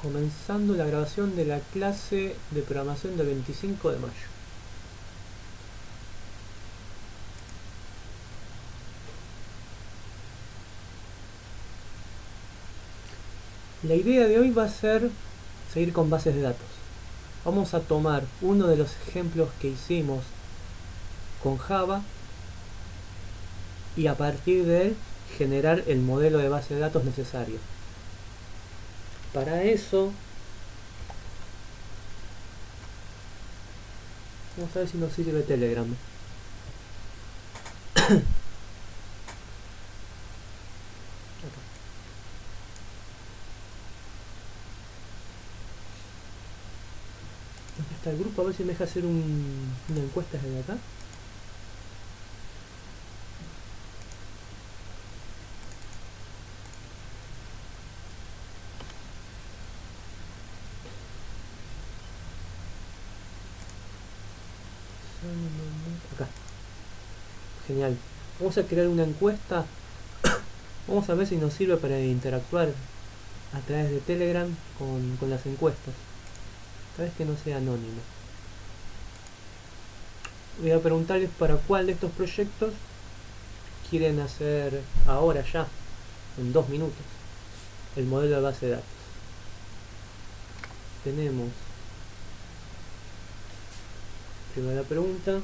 Comenzando la grabación de la clase de programación del 25 de mayo. La idea de hoy va a ser seguir con bases de datos. Vamos a tomar uno de los ejemplos que hicimos con Java y a partir de él generar el modelo de base de datos necesario. Para eso, vamos a ver si nos sirve Telegram. Acá está el grupo, a ver si me deja hacer una encuesta desde acá. Acá. Genial. Vamos a crear una encuesta. Vamos a ver si nos sirve para interactuar a través de Telegram con las encuestas. Tal vez que no sea anónimo. Voy a preguntarles para cuál de estos proyectos quieren hacer ahora ya, en 2 minutos, el modelo de base de datos. Tenemos primera pregunta.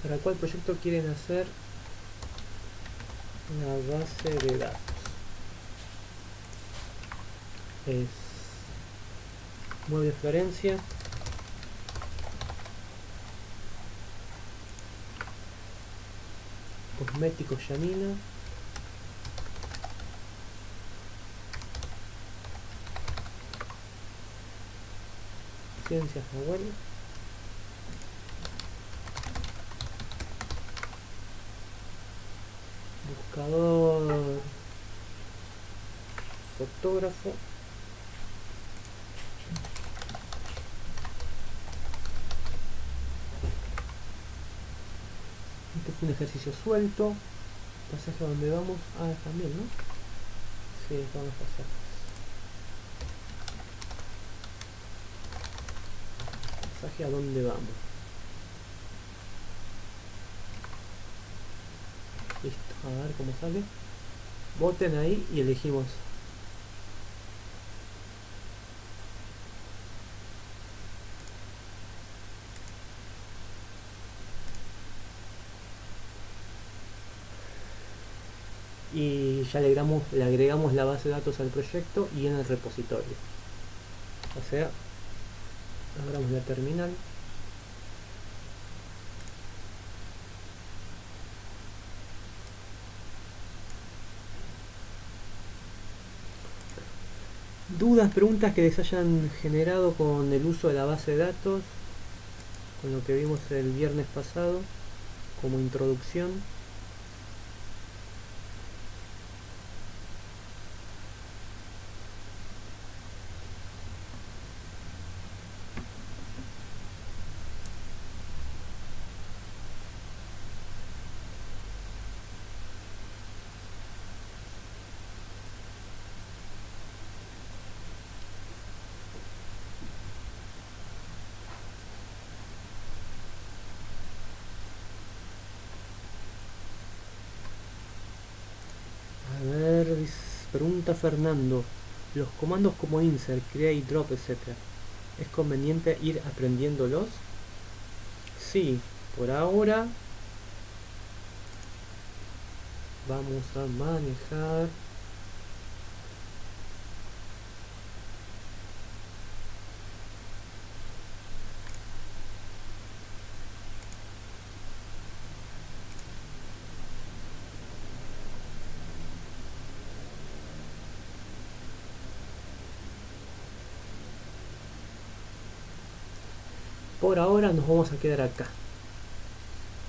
¿Para cuál proyecto quieren hacer la base de datos? Es Mueble Florencia. Cosméticos Yanina. Ciencias Nahuel. Buscador fotógrafo. Este fue un ejercicio suelto. Pasaje a donde vamos. Ah, también, ¿no? Sí, vamos a pasar. Pasaje a donde vamos. Listo, a ver cómo sale. Voten ahí y elegimos. Y ya le agregamos la base de datos al proyecto y en el repositorio. O sea, abramos la terminal. Dudas, preguntas que les hayan generado con el uso de la base de datos, con lo que vimos el viernes pasado como introducción. A ver, pregunta Fernando. Los comandos como insert, create, drop, etc. ¿Es conveniente ir aprendiéndolos? Sí, por ahora vamos a manejar por ahora nos vamos a quedar acá.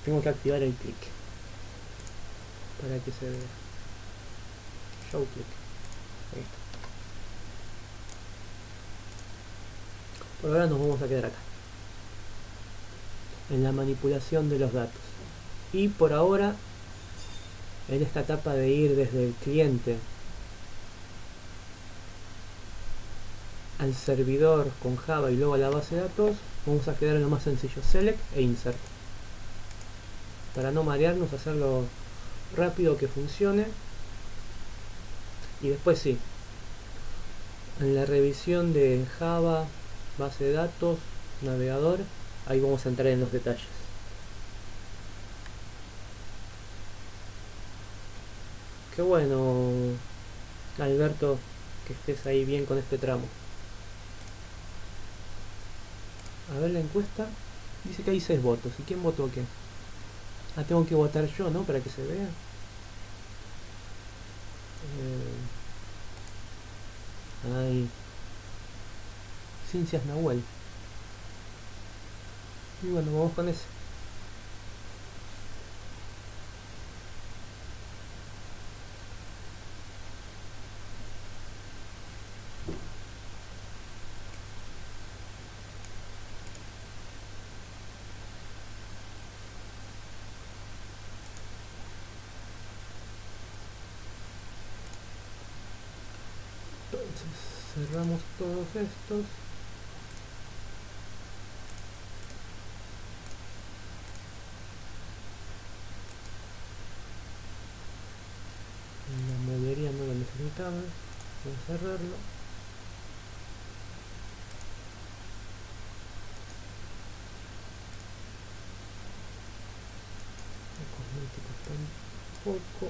Tengo que activar el clic para que se vea. Show click. Ahí está. Por ahora nos vamos a quedar acá. en la manipulación de los datos. Y por ahora, en esta etapa de ir desde el cliente al servidor con Java y luego a la base de datos, vamos a quedar en lo más sencillo, select e insert. Para no marearnos, hacerlo rápido, que funcione. Y después sí, en la revisión de Java, base de datos, navegador, ahí vamos a entrar en los detalles. Qué bueno, Alberto, que estés ahí bien con este tramo. A ver la encuesta. Dice que hay 6 votos. ¿Y quién votó qué? Ah, tengo que votar yo, ¿no? Para que se vea. Ay. Ciencias Nahuel. Y bueno, vamos con eso. Entonces, cerramos todos estos. La mayoría no lo necesitaba. Voy a cerrarlo. Cosméticos tampoco.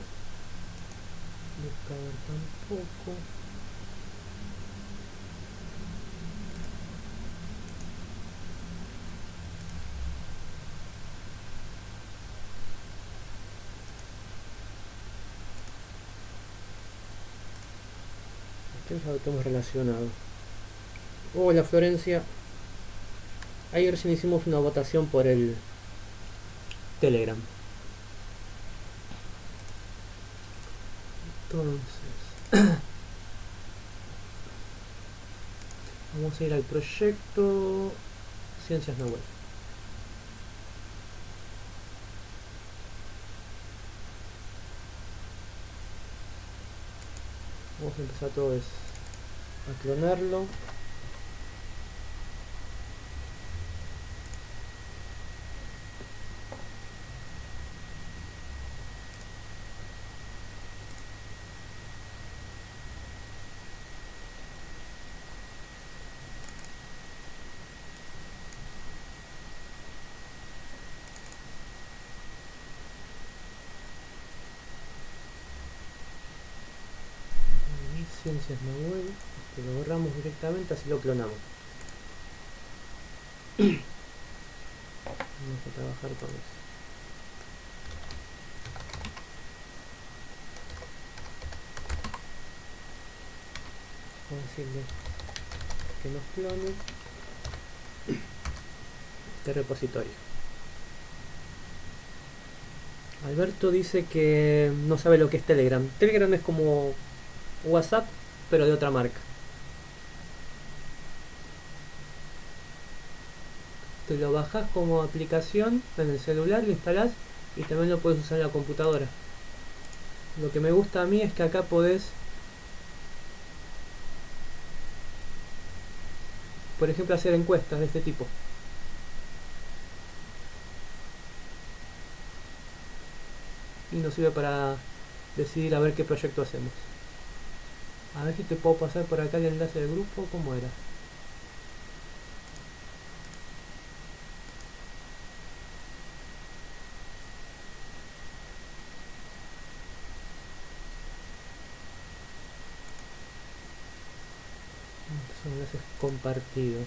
Buscador tampoco. Esto ya lo tenemos relacionado. Hola Florencia. Ayer recién hicimos una votación por el Telegram. Entonces, vamos a ir al proyecto Ciencias Nahuel. Vamos a empezar todo a clonarlo. Ciencias Nahuel, que lo borramos directamente, así lo clonamos. Vamos a trabajar con eso. Vamos a decirle que nos clone este repositorio. Alberto dice que no sabe lo que es Telegram. Telegram es como WhatsApp, pero de otra marca. Te lo bajas como aplicación en el celular, lo instalás y también lo puedes usar en la computadora. Lo que me gusta a mí es que acá podés, por ejemplo, hacer encuestas de este tipo. Y nos sirve para decidir a ver qué proyecto hacemos. A ver si te puedo pasar por acá el enlace del grupo. ¿Cómo era? Son enlaces compartidos.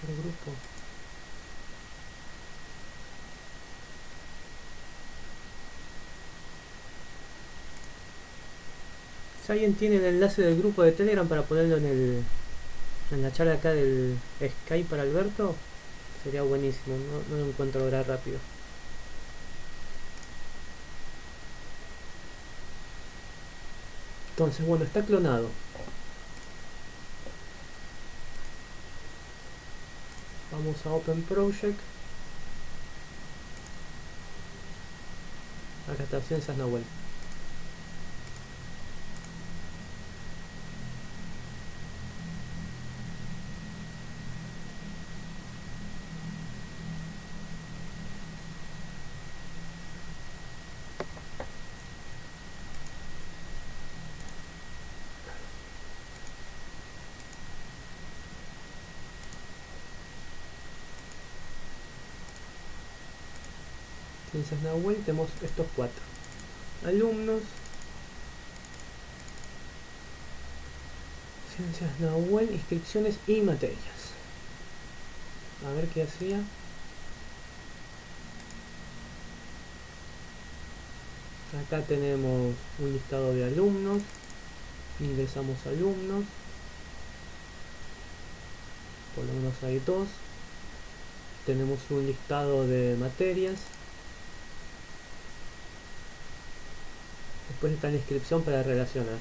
El mejor grupo. Si alguien tiene el enlace del grupo de Telegram para ponerlo en la charla acá del Skype para Alberto, sería buenísimo. No lo encuentro ahora rápido. Entonces, bueno, está clonado. Vamos a Open Project. Acá está Ciencias Nahuel. Ciencias Nahuel, tenemos estos 4 alumnos. Ciencias Nahuel, inscripciones y materias. A ver qué hacía. Acá tenemos un listado de alumnos. Ingresamos alumnos. Por lo menos hay 2. Tenemos un listado de materias. Después está la inscripción para relacionar.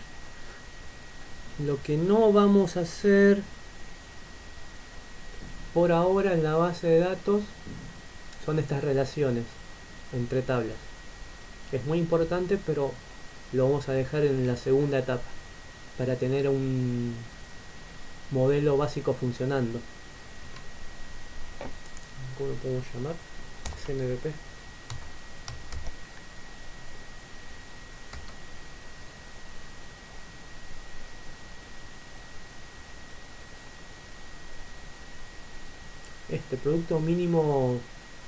Lo que no vamos a hacer por ahora en la base de datos son estas relaciones entre tablas. Es muy importante, pero lo vamos a dejar en la segunda etapa para tener un modelo básico funcionando. ¿Cómo lo podemos llamar? CMVP. Este producto mínimo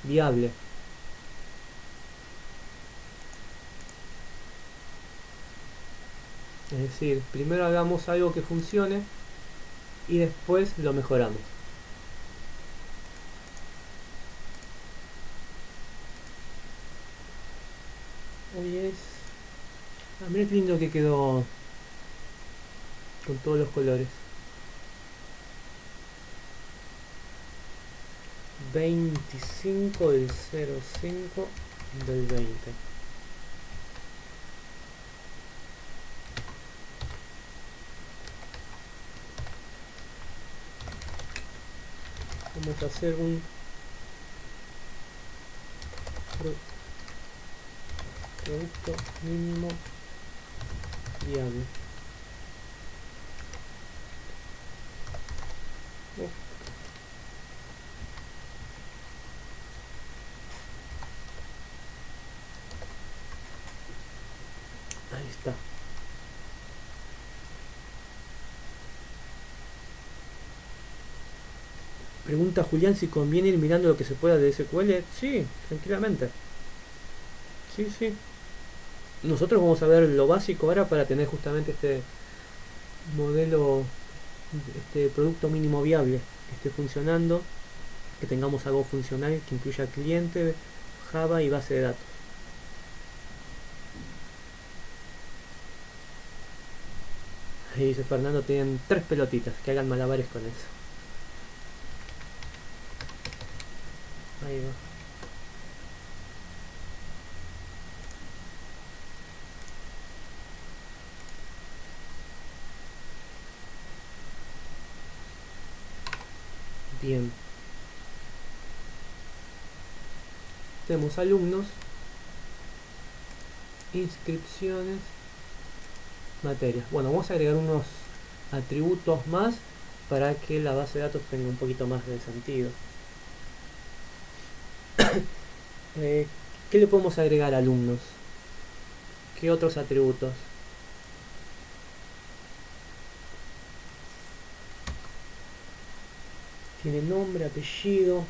viable. Es decir, primero hagamos algo que funcione y después lo mejoramos. Hoy es... Ah, mirá qué lindo que quedó con todos los colores. 25 del 05 del 20. Vamos a hacer un producto mínimo viable. Ahí está. Pregunta Julián si conviene ir mirando lo que se pueda de SQL. Sí, tranquilamente. Sí, sí. Nosotros vamos a ver lo básico ahora para tener justamente este modelo, este producto mínimo viable que esté funcionando, que tengamos algo funcional que incluya cliente, Java y base de datos. Ahí dice Fernando, tienen 3 pelotitas, que hagan malabares con eso. Ahí va. Bien. Tenemos alumnos, inscripciones, materias. Bueno, vamos a agregar unos atributos más para que la base de datos tenga un poquito más de sentido. ¿Qué le podemos agregar a alumnos? ¿Qué otros atributos? Tiene nombre, apellido,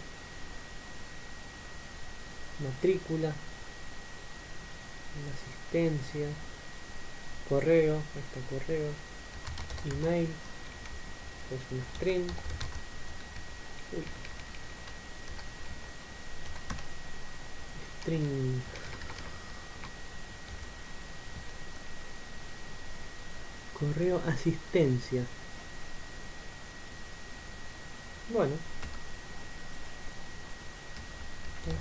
matrícula, asistencia, correo, ahí está correo, email, es un string. String. Correo asistencia. Bueno.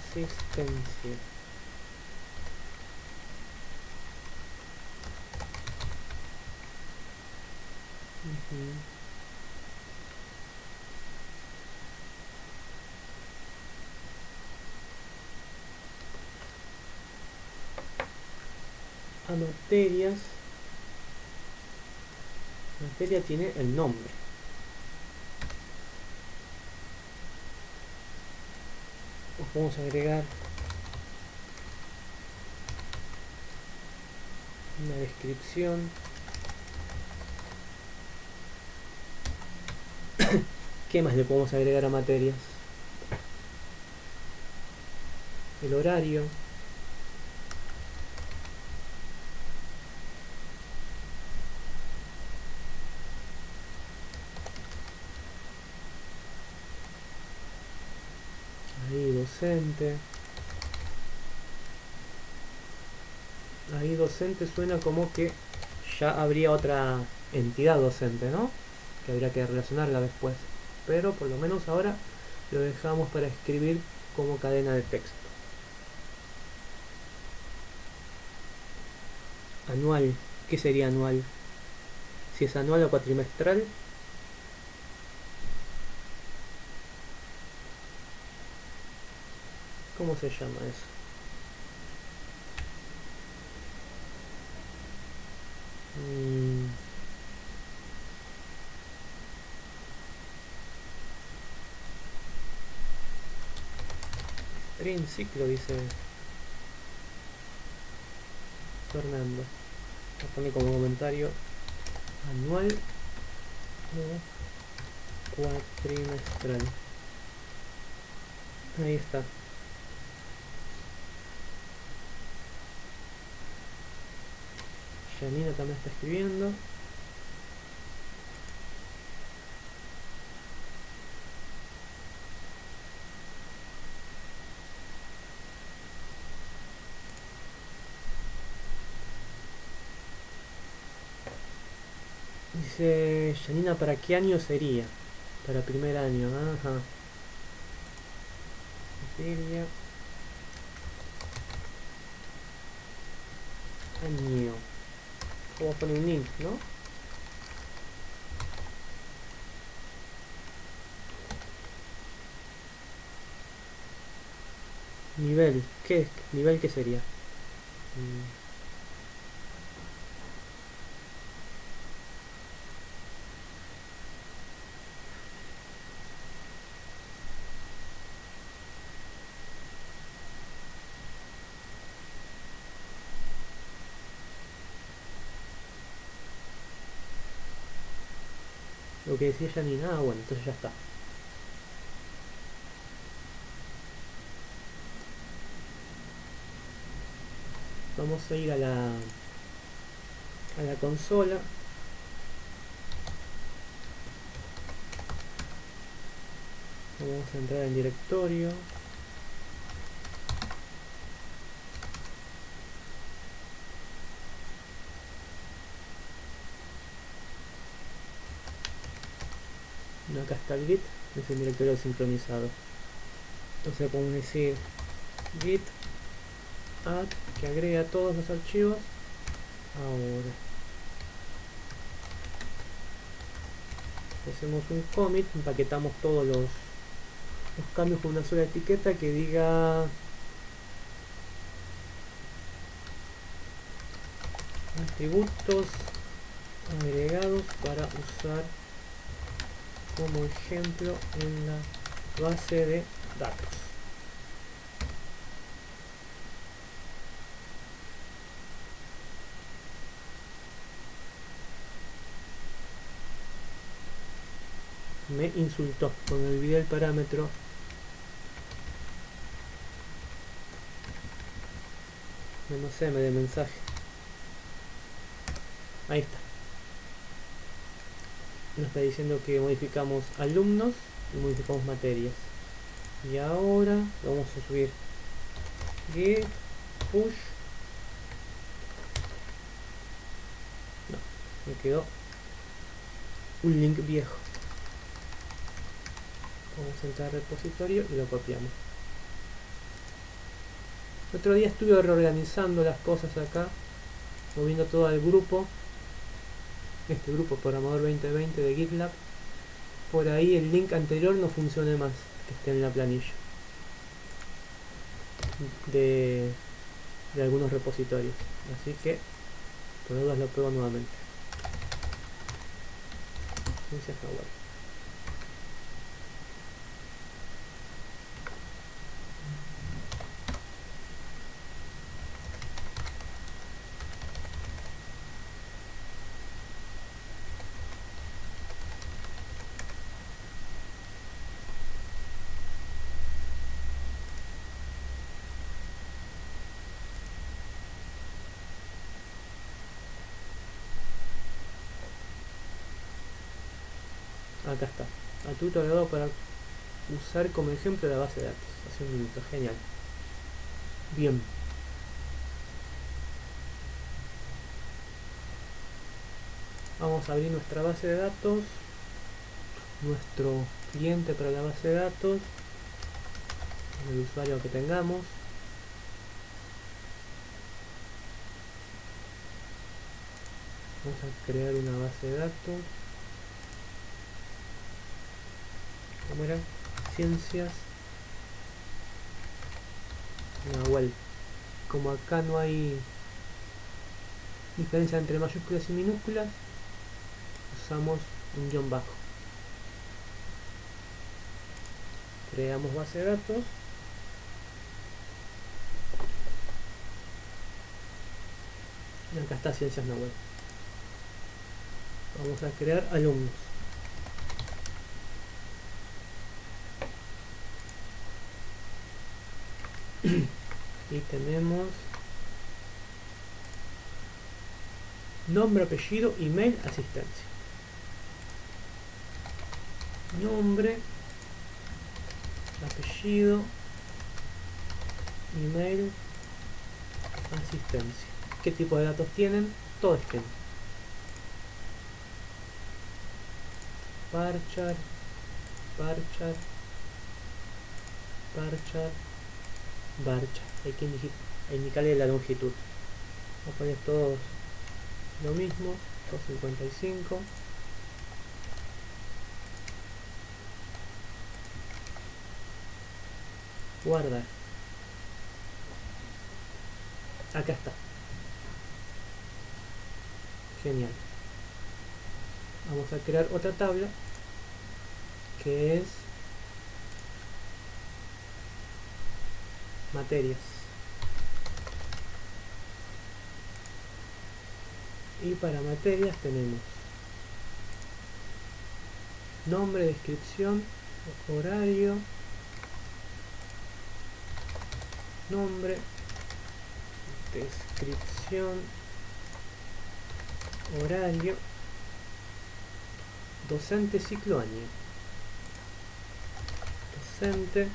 Asistencia. a materias. Materia tiene el nombre. Vamos a agregar una descripción. ¿Qué más le podemos agregar a materias? El horario. Ahí docente. Ahí docente suena como que ya habría otra entidad docente, ¿no? Que habría que relacionarla después. Pero por lo menos ahora lo dejamos para escribir como cadena de texto. Anual. ¿Qué sería anual? Si es anual o cuatrimestral. ¿Cómo se llama eso? Ciclo, dice Fernando. Voy a poner como comentario anual o cuatrimestral. Ahí está. Janina también está escribiendo. Dice Janina, ¿para qué año sería? Para primer año, ajá. Materia. Año. Vamos a poner un link, ¿no? Nivel. ¿Qué nivel qué sería? Lo que decía Janina, bueno, entonces ya está. Vamos a ir a la consola. Vamos a entrar en directorio. Acá está el git, es el directorio sincronizado. Entonces podemos decir git add, que agrega todos los archivos. Ahora hacemos un commit, empaquetamos todos los cambios con una sola etiqueta que diga atributos agregados para usar como ejemplo en la base de datos. Me insultó cuando olvidé el parámetro. No sé, me dé mensaje. Ahí está. Nos está diciendo que modificamos alumnos y modificamos materias. Y ahora vamos a subir git push. No, me quedó un link viejo. Vamos a entrar al repositorio y lo copiamos. El otro día estuve reorganizando las cosas acá, moviendo todo al grupo, este grupo Programador 2020 de GitLab. Por ahí el link anterior no funcione más, que esté en la planilla de algunos repositorios. Así que Por dudas lo pego nuevamente. Ciencias Nahual. Acá está. Atributo agregado para usar como ejemplo la base de datos. Hace un minuto. Genial. Bien. Vamos a abrir nuestra base de datos. Nuestro cliente para la base de datos. El usuario que tengamos. Vamos a crear una base de datos. ¿Cómo era? Ciencias Nahual. Como acá no hay diferencia entre mayúsculas y minúsculas, usamos un guión bajo. Creamos base de datos. Y acá está Ciencias Nahual. Vamos a crear alumnos. Y tenemos nombre, apellido, email, asistencia. Nombre, apellido, email, asistencia. ¿Qué tipo de datos tienen? Todo este. Varchar, varchar, varchar, varchar. Hay que indicarle la longitud. Vamos a poner todos lo mismo. 255. Guardar. Acá está. Genial. Vamos a crear otra tabla que es materias. Y para materias tenemos nombre, descripción, horario, nombre, descripción, horario, docente, ciclo, año. Docente,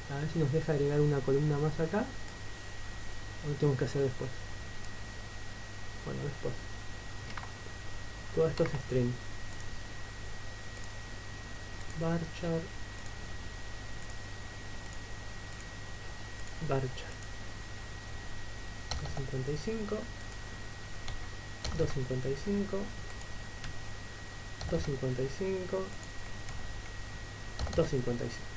a ver si nos deja agregar una columna más acá, o lo tenemos que hacer después. Bueno, después. Todo esto es string. Varchar, varchar. 255, 255, 255, 255.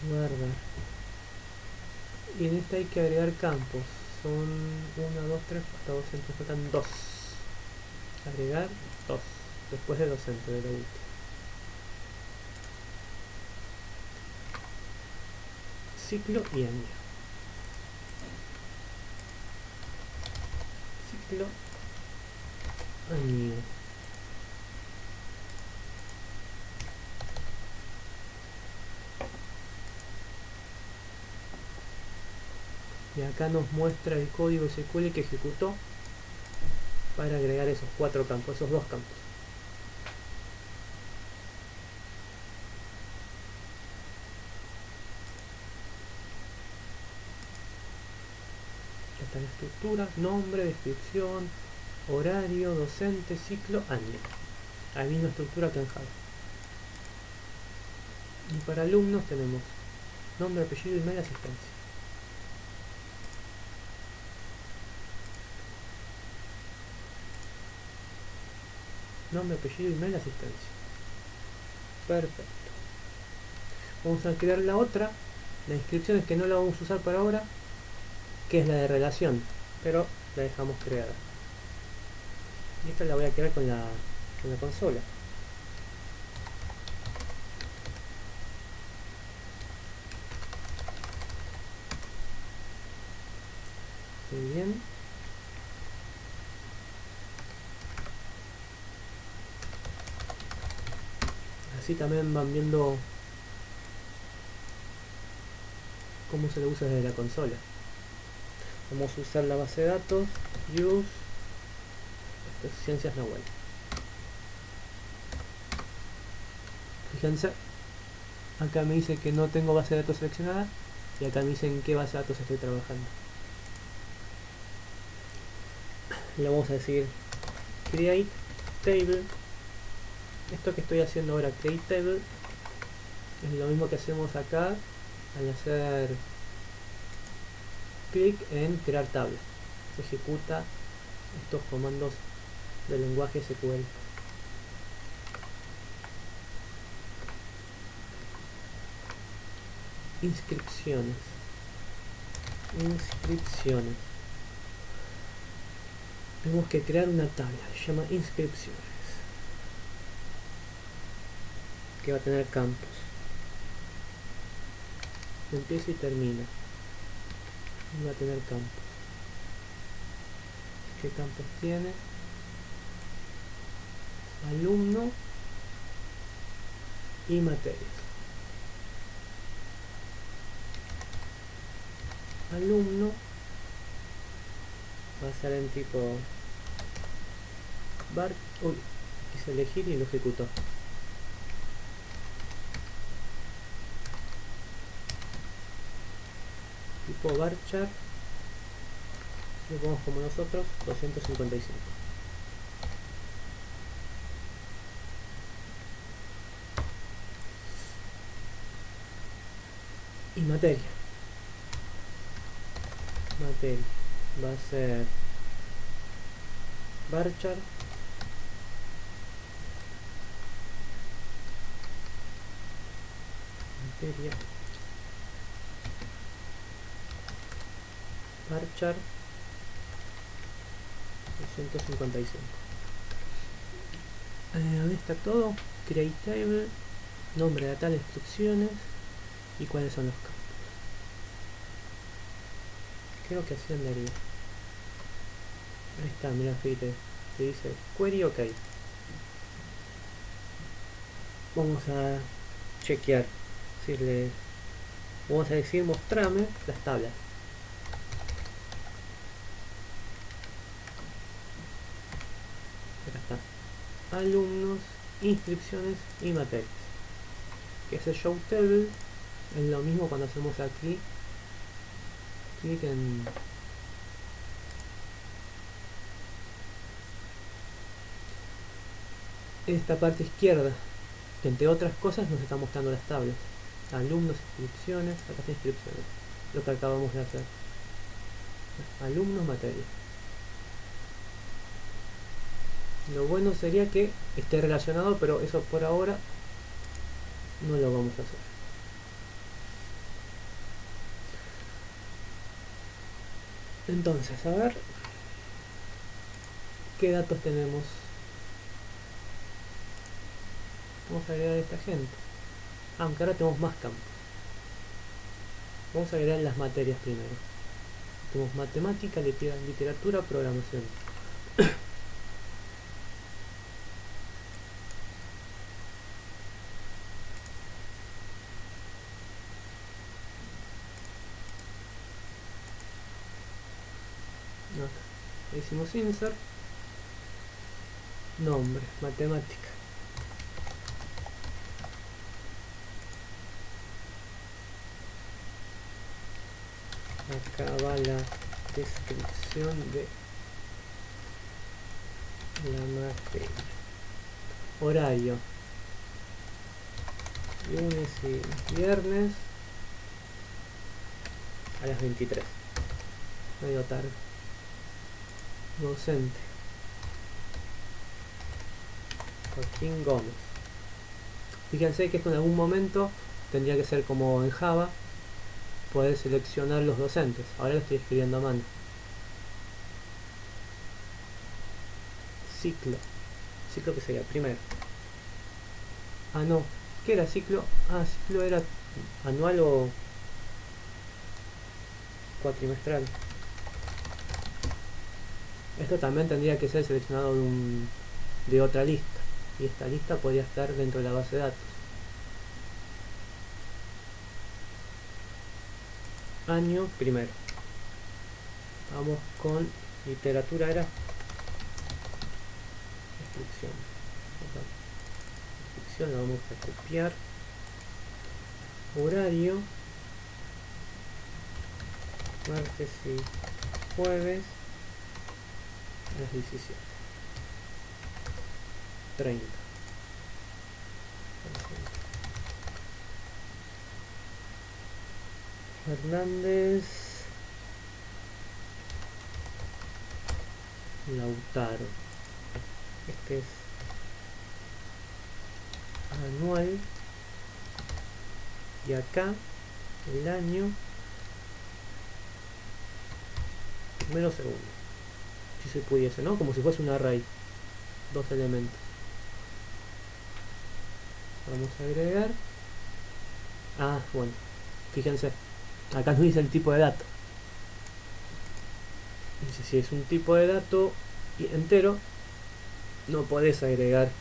Guardar. Y en esta hay que agregar campos. Son 1, 2, 3, hasta docente faltan 2. Agregar 2. Después de docente, de lo último. Ciclo y año. Ciclo, año. Y acá nos muestra el código SQL que ejecutó para agregar esos 4 campos, esos 2 campos. Ya está la estructura, nombre, descripción, horario, docente, ciclo, año. La misma estructura que en Java. Y para alumnos tenemos nombre, apellido, email, asistencia. Nombre, apellido, email, asistencia. Perfecto. Vamos a crear la otra, la inscripción, es que no la vamos a usar por ahora, que es la de relación, pero la dejamos creada. Y esta la voy a crear con la consola. Muy bien. Así también van viendo cómo se lo usa desde la consola. Vamos a usar la base de datos, use, ciencias Nahuel. Fíjense, acá me dice que no tengo base de datos seleccionada y acá me dice en qué base de datos estoy trabajando. Le vamos a decir create table. Esto que estoy haciendo ahora, create table, es lo mismo que hacemos acá al hacer clic en crear tabla. Se ejecuta estos comandos del lenguaje SQL. Inscripciones. Tenemos que crear una tabla, se llama inscripciones, que va a tener campos. Empieza y termina. Va a tener campos. ¿Qué campos tiene? Alumno y materias. Alumno va a ser en tipo var. Uy, quise elegir y lo ejecutó. Tipo varchar. Lo ponemos como nosotros, 255. Y materia va a ser varchar materia varchar 255. Ahí está todo. Create table, nombre de tal, instrucciones y cuáles son los campos. Creo que así andaría. Ahí está, mira, fíjate, se dice query ok. Vamos a chequear, vamos a decir mostrame las tablas. Acá está, alumnos, inscripciones y materias. Que ese show table es lo mismo cuando hacemos aquí clic en esta parte izquierda, que entre otras cosas nos está mostrando las tablas. Alumnos, inscripciones, acá está inscripciones, lo que acabamos de hacer. Alumnos, materias. Lo bueno sería que esté relacionado, pero eso por ahora no lo vamos a hacer. Entonces, a ver qué datos tenemos. Vamos a agregar a esta gente, aunque ahora tenemos más campos. Vamos a agregar las materias primero. Tenemos matemática, literatura, programación. Acá hicimos insert, nombre, matemática. Acá va la descripción de la materia. Horario, lunes y viernes a las 23, medio tarde. Docente, Joaquín Gómez. Fíjense que esto en algún momento tendría que ser como en Java, poder seleccionar los docentes. Ahora lo estoy escribiendo a mano. Ciclo. Ciclo que sería primero. Ah, no. ¿Qué era ciclo? Ah, ciclo era anual o cuatrimestral. Esto también tendría que ser seleccionado de otra lista. Y esta lista podría estar dentro de la base de datos. Año primero. Vamos con literatura, era descripción. Descripción la vamos a copiar. Horario, martes y jueves a las 17:30. Fernández Lautaro. Este es anual. Y acá el año primero segundo. Si se pudiese, ¿no? Como si fuese un array. Dos elementos. Vamos a agregar. Ah, bueno. Fíjense. Acá nos dice el tipo de dato. Dice, si es un tipo de dato entero, no podés agregar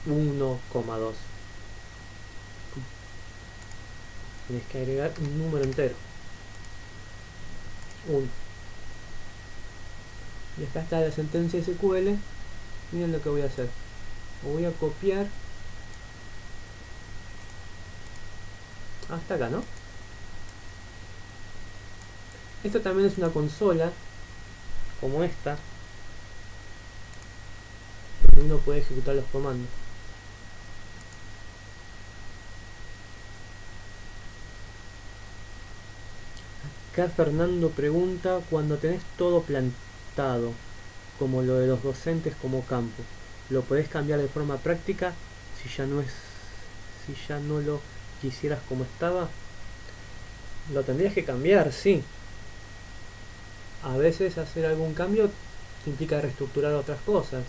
1,2. Tienes que agregar un número entero. 1. Y acá está la sentencia SQL. Miren lo que voy a hacer. Voy a copiar hasta acá, ¿no? Esto también es una consola como esta, donde uno puede ejecutar los comandos. Acá Fernando pregunta, cuando tenés todo plantado, como lo de los docentes como campo, ¿lo podés cambiar de forma práctica si ya no lo quisieras como estaba? Lo tendrías que cambiar, sí. A veces hacer algún cambio implica reestructurar otras cosas.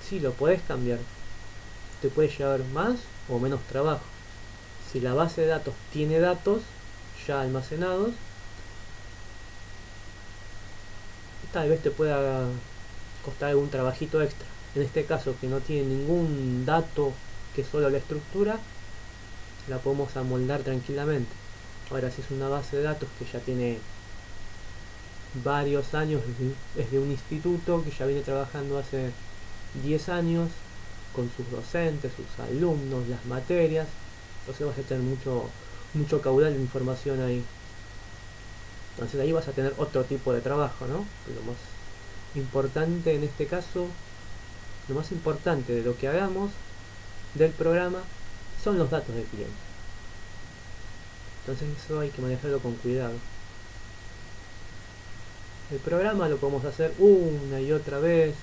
Sí, lo podés cambiar. Te puede llevar más o menos trabajo. Si la base de datos tiene datos ya almacenados, tal vez te pueda costar algún trabajito extra. En este caso, que no tiene ningún dato que solo la estructura, la podemos amoldar tranquilamente. Ahora, si es una base de datos que ya tiene varios años, es de un instituto que ya viene trabajando hace 10 años con sus docentes, sus alumnos, las materias, entonces vas a tener mucho caudal de información ahí. Entonces ahí vas a tener otro tipo de trabajo, ¿no? Lo más importante en este caso, lo más importante de lo que hagamos del programa son los datos del cliente. Entonces eso hay que manejarlo con cuidado. El programa lo podemos hacer una y otra vez,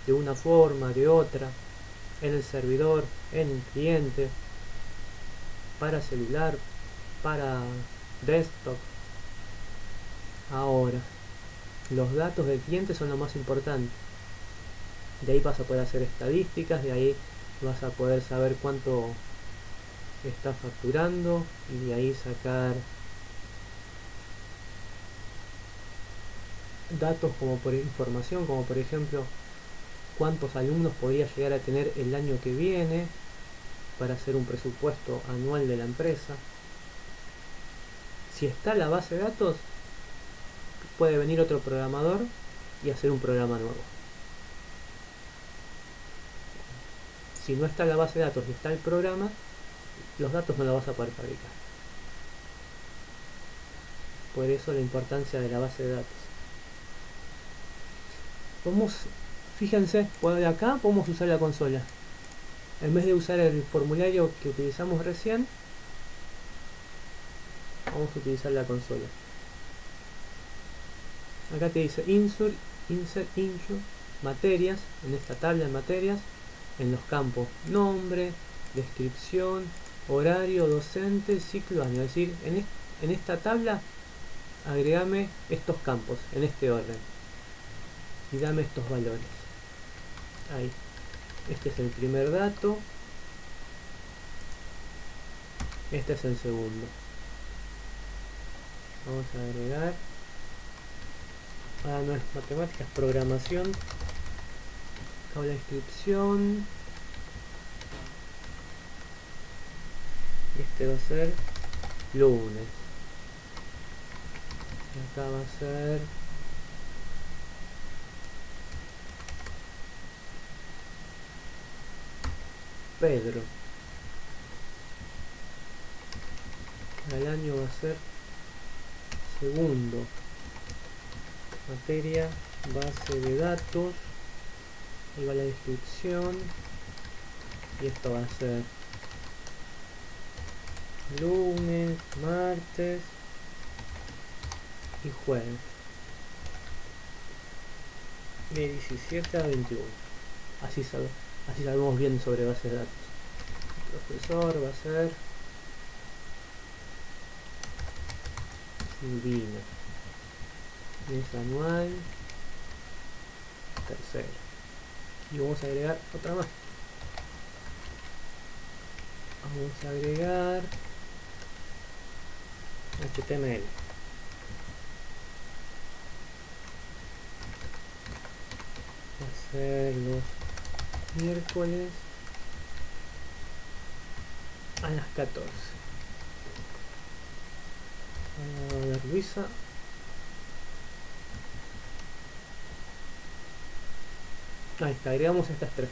de una forma, de otra, en el servidor, en el cliente, para celular, para desktop. Ahora, los datos del cliente son lo más importante. De ahí vas a poder hacer estadísticas, de ahí vas a poder saber cuánto está facturando y de ahí sacar datos como por información, como por ejemplo cuántos alumnos podría llegar a tener el año que viene para hacer un presupuesto anual de la empresa. Si está la base de datos, puede venir otro programador y hacer un programa nuevo. Si no está la base de datos y está el programa, los datos no los vas a poder fabricar. Por eso la importancia de la base de datos. Fíjense, de acá podemos usar la consola. En vez de usar el formulario que utilizamos recién, vamos a utilizar la consola. Acá te dice insert materias, en esta tabla de materias, en los campos nombre, descripción, horario, docente, ciclo, año. Es decir, en esta tabla agregame estos campos en este orden y dame estos valores. Ahí. Este es el primer dato. Este es el segundo. Vamos a agregar. No es matemáticas, programación. Acá la inscripción. Y este va a ser lunes. Y acá va a ser Pedro. El año va a ser segundo. Materia, base de datos. Ahí va la descripción. Y esto va a ser lunes, martes y jueves. De 17 a 21. Así sabemos bien sobre base de datos. El profesor va a ser Silvina. Mes anual. Tercero. Y vamos a agregar otra más. Vamos a agregar HTML. Va a ser los miércoles a las 14. A ver, Luisa. Ahí está, agregamos estas tres.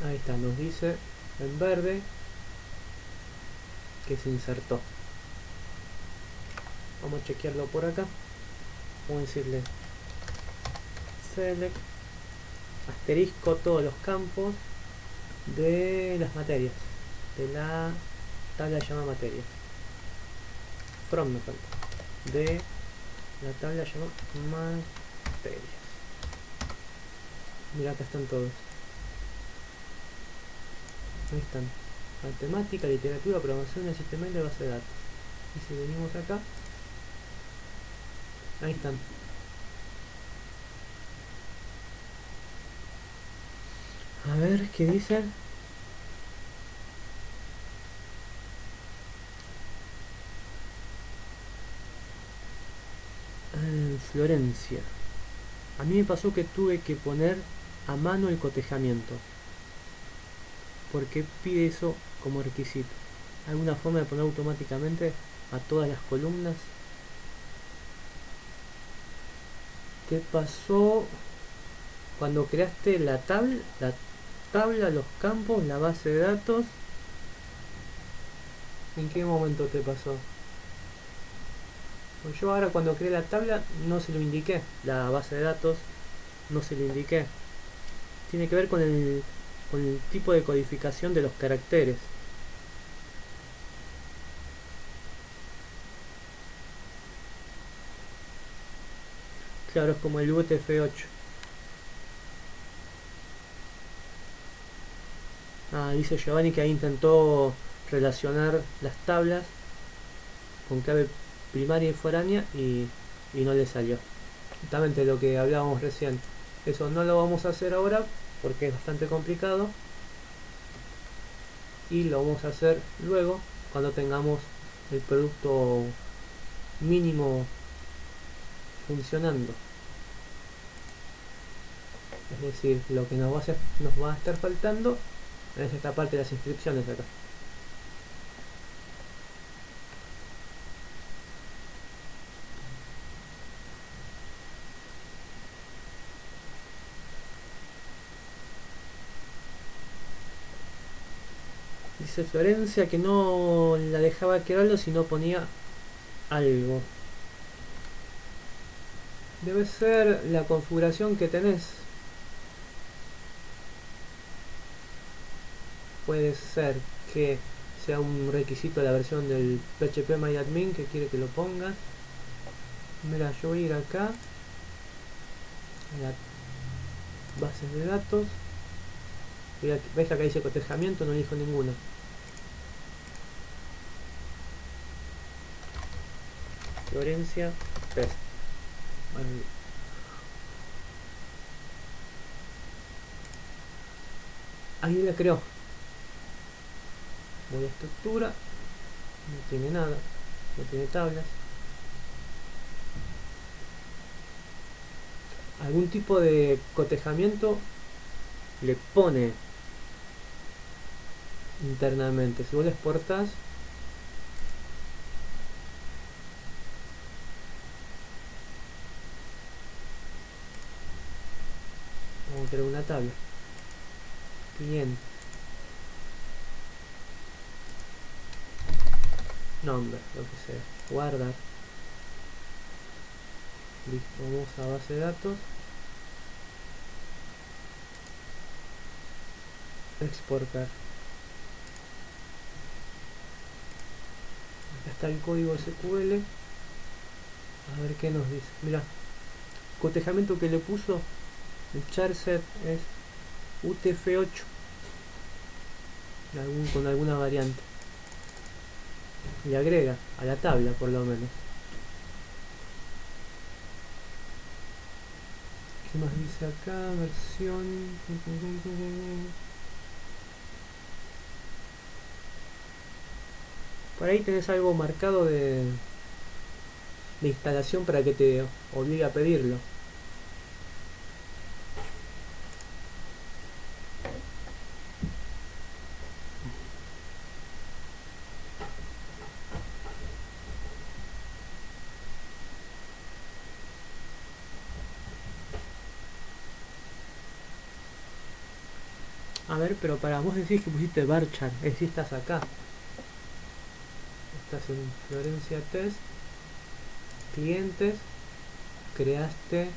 Ahí está, nos dice en verde que se insertó. Vamos a chequearlo por acá. Vamos a decirle select asterisco todos los campos de las materias, de la tabla llamada materias, from me falta, de la tabla llamada materias. Mira, acá están todos. Ahí están. Matemática, literatura, programación, HTML de base de datos. Y si venimos acá, ahí están. A ver qué dice. Florencia. A mí me pasó que tuve que poner a mano el cotejamiento, porque pide eso como requisito. ¿Alguna forma de poner automáticamente a todas las columnas? ¿Qué pasó cuando creaste la tabla, los campos, la base de datos? ¿En qué momento te pasó? Pues yo ahora cuando creé la tabla no se lo indiqué, la base de datos no se lo indiqué. Tiene que ver con el tipo de codificación de los caracteres. Claro, es como el UTF-8. Dice Giovanni que ahí intentó relacionar las tablas con clave primaria y foránea y no le salió. Justamente lo que hablábamos recién. Eso no lo vamos a hacer ahora porque es bastante complicado. Y lo vamos a hacer luego cuando tengamos el producto mínimo funcionando. Es decir, lo que nos va a estar faltando es esta parte de las inscripciones acá. Dice Florencia que no la dejaba quedarlo si no ponía algo. Debe ser la configuración que tenés. Puede ser que sea un requisito de la versión del phpMyAdmin que quiere que lo pongas. Mira, yo voy a ir acá a la bases de datos. ¿Ves que acá dice cotejamiento? No elijo ninguno. Florencia Test. Ahí la creó. Voy a estructura. No tiene nada. No tiene tablas. Algún tipo de cotejamiento le pone internamente. Si vos lo exportás, vamos a crear una tabla. Cliente. Nombre, lo que sea. Guardar. Listo, vamos a base de datos. Exportar. Acá está el código SQL. A ver qué nos dice. Mira, cotejamiento que le puso el charset es UTF-8 con alguna variante. Y agrega a la tabla por lo menos. ¿Qué más dice acá? Versión... Por ahí tenés algo marcado de instalación para que te obligue a pedirlo. A ver, pero para vos decís que pusiste varchar, es decir, estás acá. Estás en Florencia Test, clientes, creaste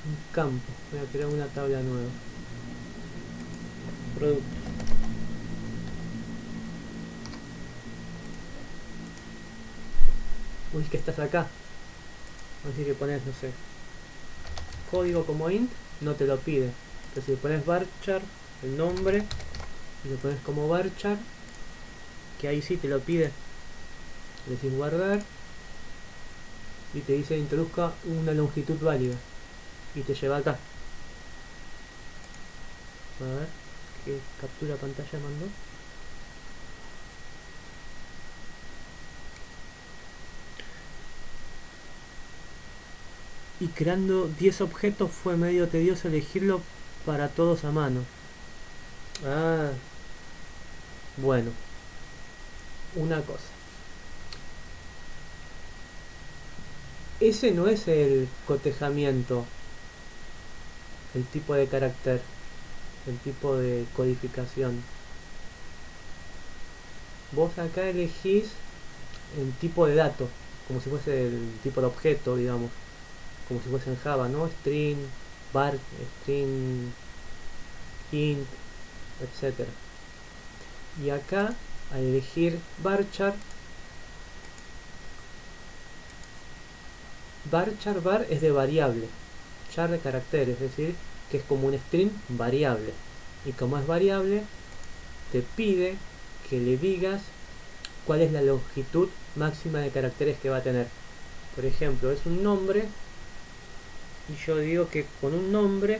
un campo. Voy a crear una tabla nueva. Producto. Uy, que estás acá. Así que pones, no sé, código como int, no te lo pide. Pero si pones varchar, el nombre, y lo pones como varchar, que ahí sí te lo pide. Le decís guardar y te dice introduzca una longitud válida y te lleva acá. A ver, ¿qué captura pantalla mandó? Y creando 10 objetos fue medio tedioso elegirlo para todos a mano. Ah, bueno, una cosa. Ese no es el cotejamiento, el tipo de carácter, el tipo de codificación. Vos acá elegís el tipo de dato, como si fuese el tipo de objeto, digamos, como si fuese en Java, ¿no? String, var, string, int, etcétera. Y acá, al elegir varchar, varchar var es de variable, char de caracteres, es decir, que es como un string variable. Y como es variable, te pide que le digas cuál es la longitud máxima de caracteres que va a tener. Por ejemplo, es un nombre y yo digo que con un nombre,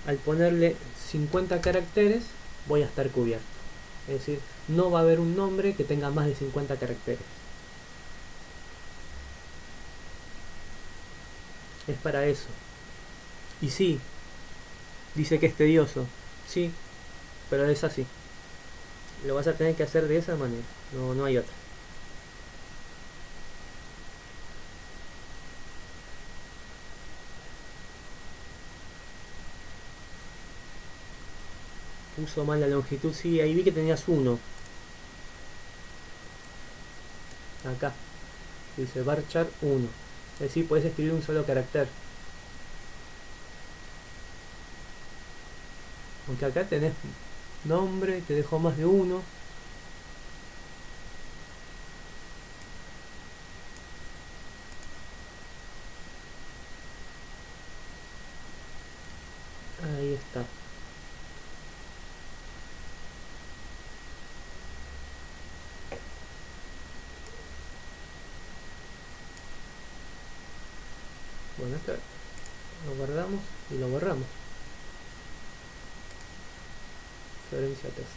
al ponerle 50 caracteres, voy a estar cubierto. Es decir, no va a haber un nombre que tenga más de 50 caracteres. Es para eso. Y sí, dice que es tedioso. Sí, pero es así. Lo vas a tener que hacer de esa manera. No hay otra. Puso mal la longitud. Sí, ahí vi que tenías uno. Acá. Dice varchar 1. Es decir, puedes escribir un solo carácter. Aunque acá tenés nombre, te dejo más de uno. Ahí está. Bueno, este lo guardamos y lo borramos. Referencia test.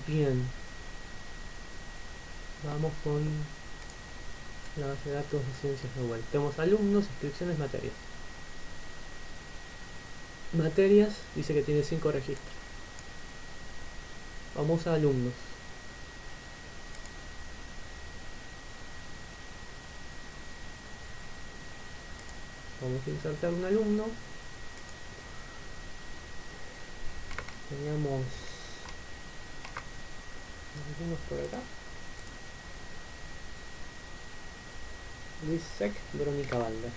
Bien. Vamos con la base de datos de ciencias de web. Tenemos alumnos, inscripciones, materias. Materias dice que tiene 5 registros. Vamos a alumnos. Vamos a insertar un alumno. Teníamos alumnos por acá. Luis Sec, Verónica Balder.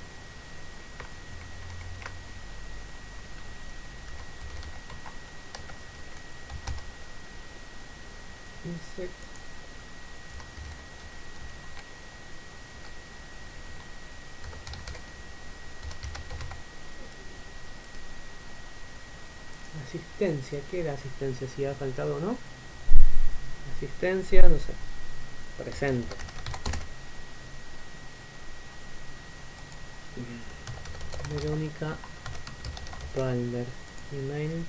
Insect. Asistencia, ¿qué era asistencia? Si ha faltado o no. Asistencia, no sé. Presente. Verónica Balder. Email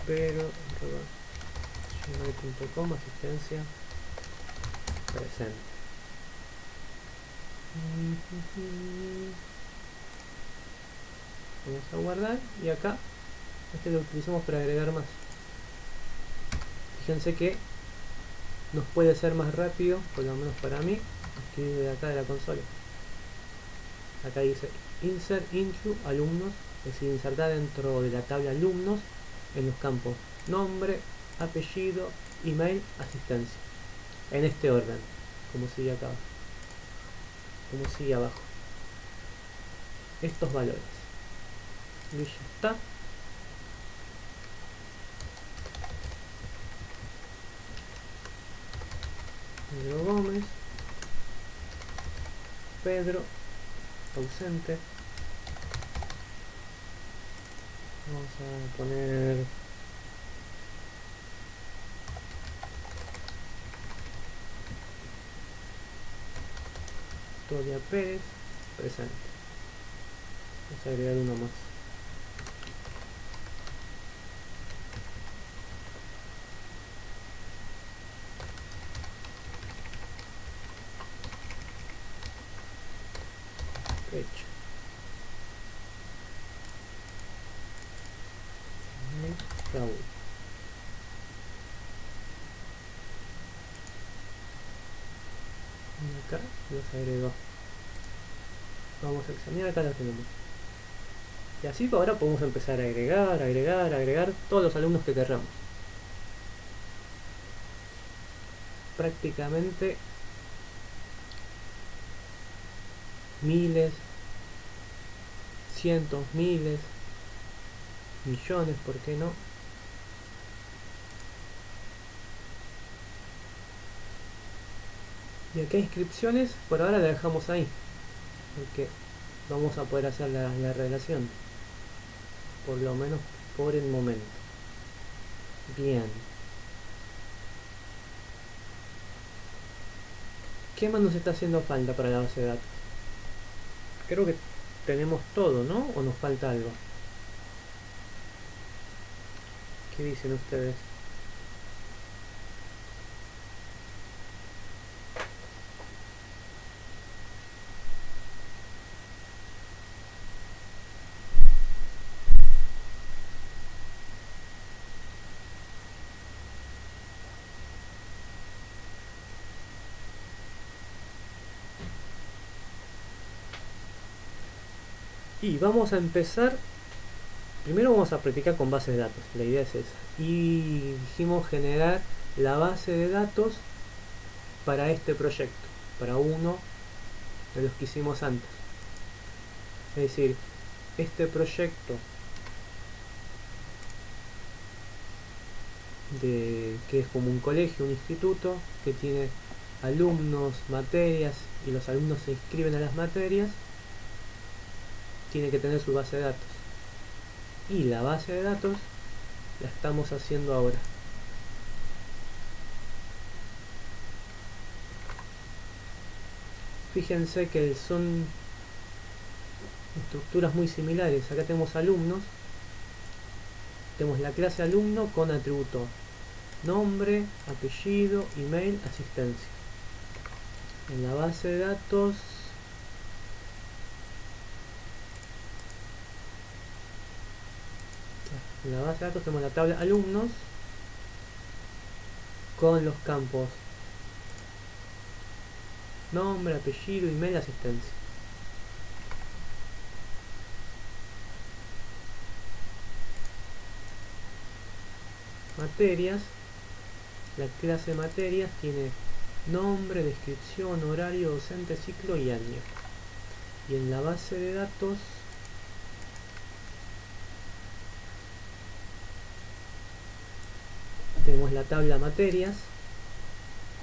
vero@gmail.com. Asistencia presente. Vamos a guardar y acá este lo utilizamos para agregar más. Fíjense que nos puede ser más rápido, por lo menos para mí, escribir de acá de la consola. Acá dice insert into alumnos, es decir, insertar dentro de la tabla alumnos en los campos nombre, apellido, email, asistencia, en este orden, como sigue acá, como sigue abajo, estos valores. Y ya está. Pedro Gómez, Pedro ausente. Vamos a poner Victoria Pérez presente. Vamos a agregar uno más. Fecha. Raúl. Y acá los agregó. Vamos a examinar, acá los tenemos. Y así ahora podemos empezar a agregar todos los alumnos que querramos. Prácticamente miles, cientos, miles, millones, ¿por qué no? Y acá inscripciones, por ahora la dejamos ahí, porque vamos a poder hacer la relación, por lo menos por el momento. Bien. ¿Qué más nos está haciendo falta para la base de datos? Creo que tenemos todo, ¿no? ¿O nos falta algo? ¿Qué dicen ustedes? Y vamos a empezar primero vamos a practicar con bases de datos, la idea es esa. Y dijimos generar la base de datos para este proyecto, para uno de los que hicimos antes. Es decir, este proyecto que es como un colegio, un instituto, que tiene alumnos, materias, y los alumnos se inscriben a las materias, tiene que tener su base de datos. Y la base de datos la estamos haciendo ahora. Fíjense que son estructuras muy similares. Acá tenemos alumnos, tenemos la clase alumno con atributo nombre, apellido, email, asistencia. En la base de datos tenemos la tabla alumnos con los campos nombre, apellido, email, asistencia. Materias, la clase materias tiene nombre, descripción, horario, docente, ciclo y año. Y en la base de datos tenemos la tabla materias,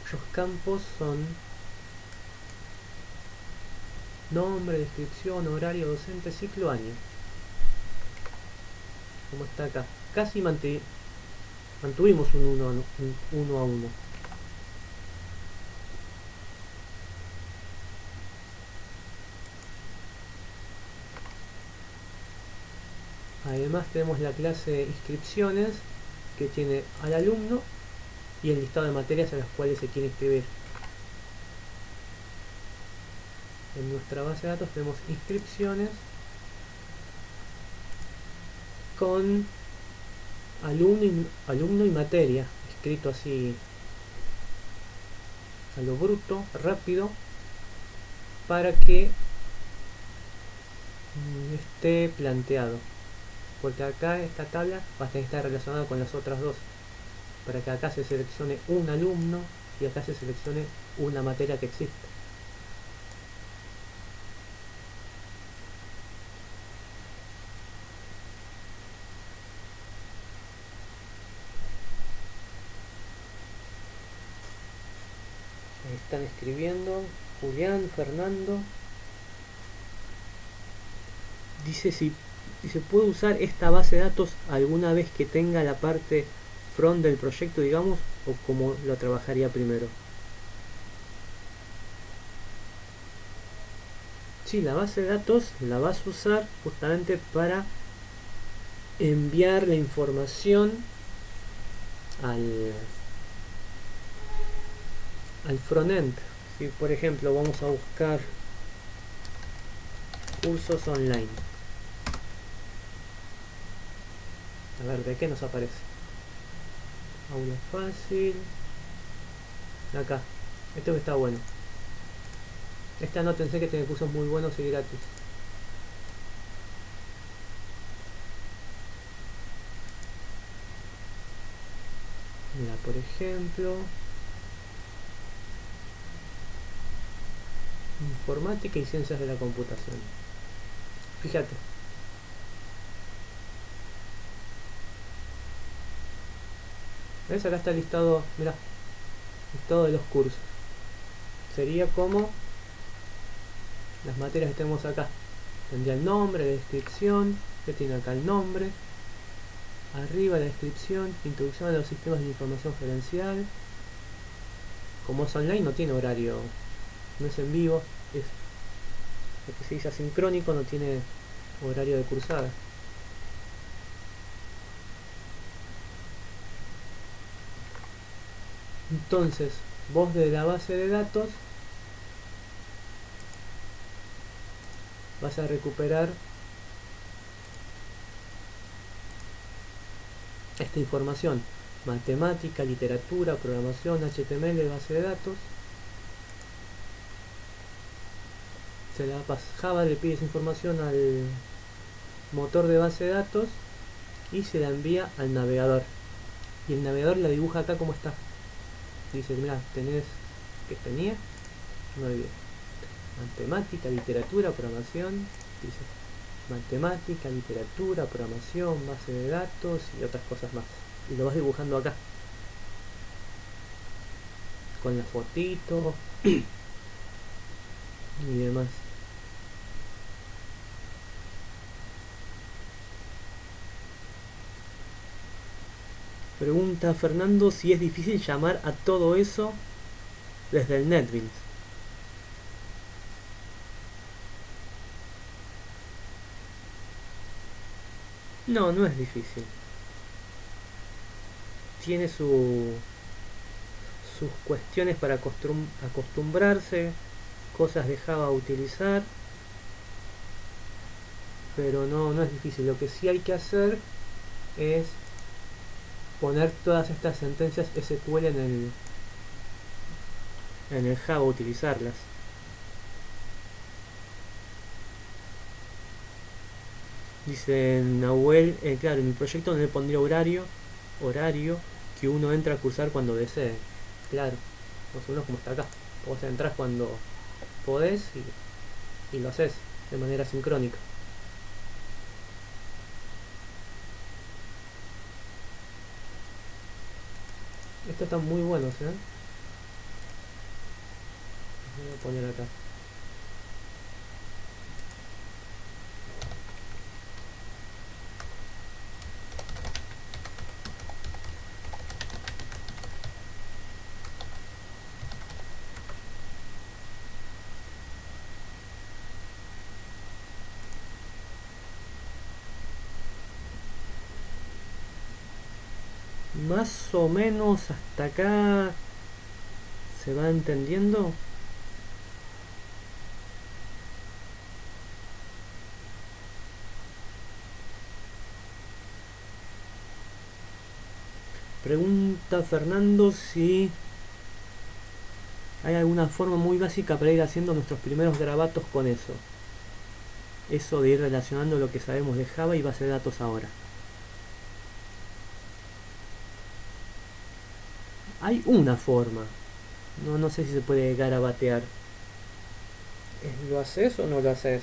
cuyos campos son nombre, descripción, horario, docente, ciclo, año. Como está acá. Casi mantuvimos un 1 a 1. Además tenemos la clase inscripciones, que tiene al alumno y el listado de materias a las cuales se quiere inscribir. En nuestra base de datos tenemos inscripciones con alumno y materia, escrito así a lo bruto, rápido, para que esté planteado, porque acá esta tabla va a estar relacionada con las otras dos, para que acá se seleccione un alumno y acá se seleccione una materia que existe. Ahí están escribiendo Julián, Fernando. Dice si se puede usar esta base de datos alguna vez que tenga la parte front del proyecto, digamos, o cómo lo trabajaría primero. Sí, la base de datos la vas a usar justamente para enviar la información al frontend. Si por ejemplo vamos a buscar cursos online, a ver de qué nos aparece. Aula fácil. Acá, esto que está bueno. Anótense que tiene cursos muy buenos y gratis. Mira, por ejemplo, informática y ciencias de la computación. Fíjate. ¿Ves? Acá está el listado, mira, listado de los cursos. Sería como las materias que tenemos acá. Tendría el nombre, la descripción, que tiene acá el nombre. Arriba la descripción, introducción a los sistemas de información gerencial. Como es online no tiene horario, no es en vivo, es lo que se dice asincrónico, no tiene horario de cursada. Entonces, vos de la base de datos vas a recuperar esta información: matemática, literatura, programación, HTML, base de datos. Se la Java le pide esa información al motor de base de datos y se la envía al navegador. Y el navegador la dibuja acá como está. Dice, mira, tenés, ¿qué tenía? No olvidé. Matemática, literatura, programación. Dice, matemática, literatura, programación, base de datos y otras cosas más. Y lo vas dibujando acá. Con la fotito y demás. Pregunta Fernando si es difícil llamar a todo eso desde el NetBeans. No, no es difícil. Tiene sus cuestiones para acostumbrarse, cosas de Java a utilizar, pero no, no es difícil. Lo que sí hay que hacer es poner todas estas sentencias SQL en el Java, utilizarlas. Dice Nahuel, claro, en mi proyecto no le pondría horario que uno entra a cursar cuando desee. Claro, más o menos como está acá. Vos entras cuando podés y lo haces de manera sincrónica. Estos están muy buenos, ¿eh? Los voy a poner acá. Más o menos hasta acá se va entendiendo. Pregunta Fernando si hay alguna forma muy básica para ir haciendo nuestros primeros garabatos con eso. Eso de ir relacionando lo que sabemos de Java y base de datos ahora. Hay una forma. No, no sé si se puede garabatear. ¿Lo haces o no lo haces?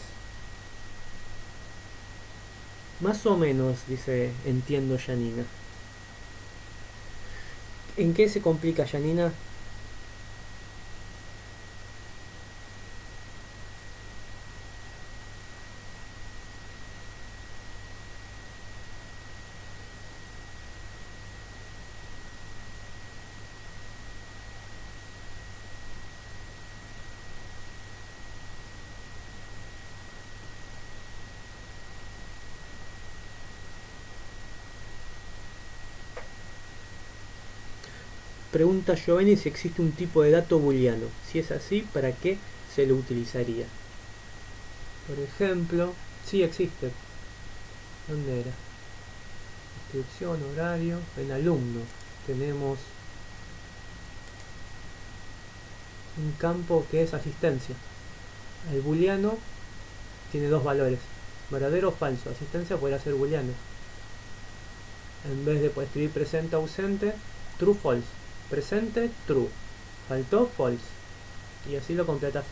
Más o menos, dice, entiendo Janina. ¿En qué se complica Janina? Pregunta Giovanni si existe un tipo de dato booleano. Si es así, ¿para qué se lo utilizaría? Por ejemplo, sí existe. ¿Dónde era? Inscripción, horario, en alumno. Tenemos un campo que es asistencia. El booleano tiene dos valores, verdadero o falso. Asistencia podrá ser booleano. En vez de escribir presente ausente, true false. Presente true. Faltó false. Y así lo completas.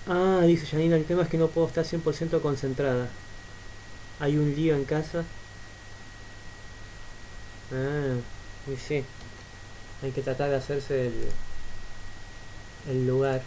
Ah, dice Janina, el tema es que no puedo estar 100% concentrada. Hay un lío en casa. Ah, y sí. Hay que tratar de hacerse el lugar.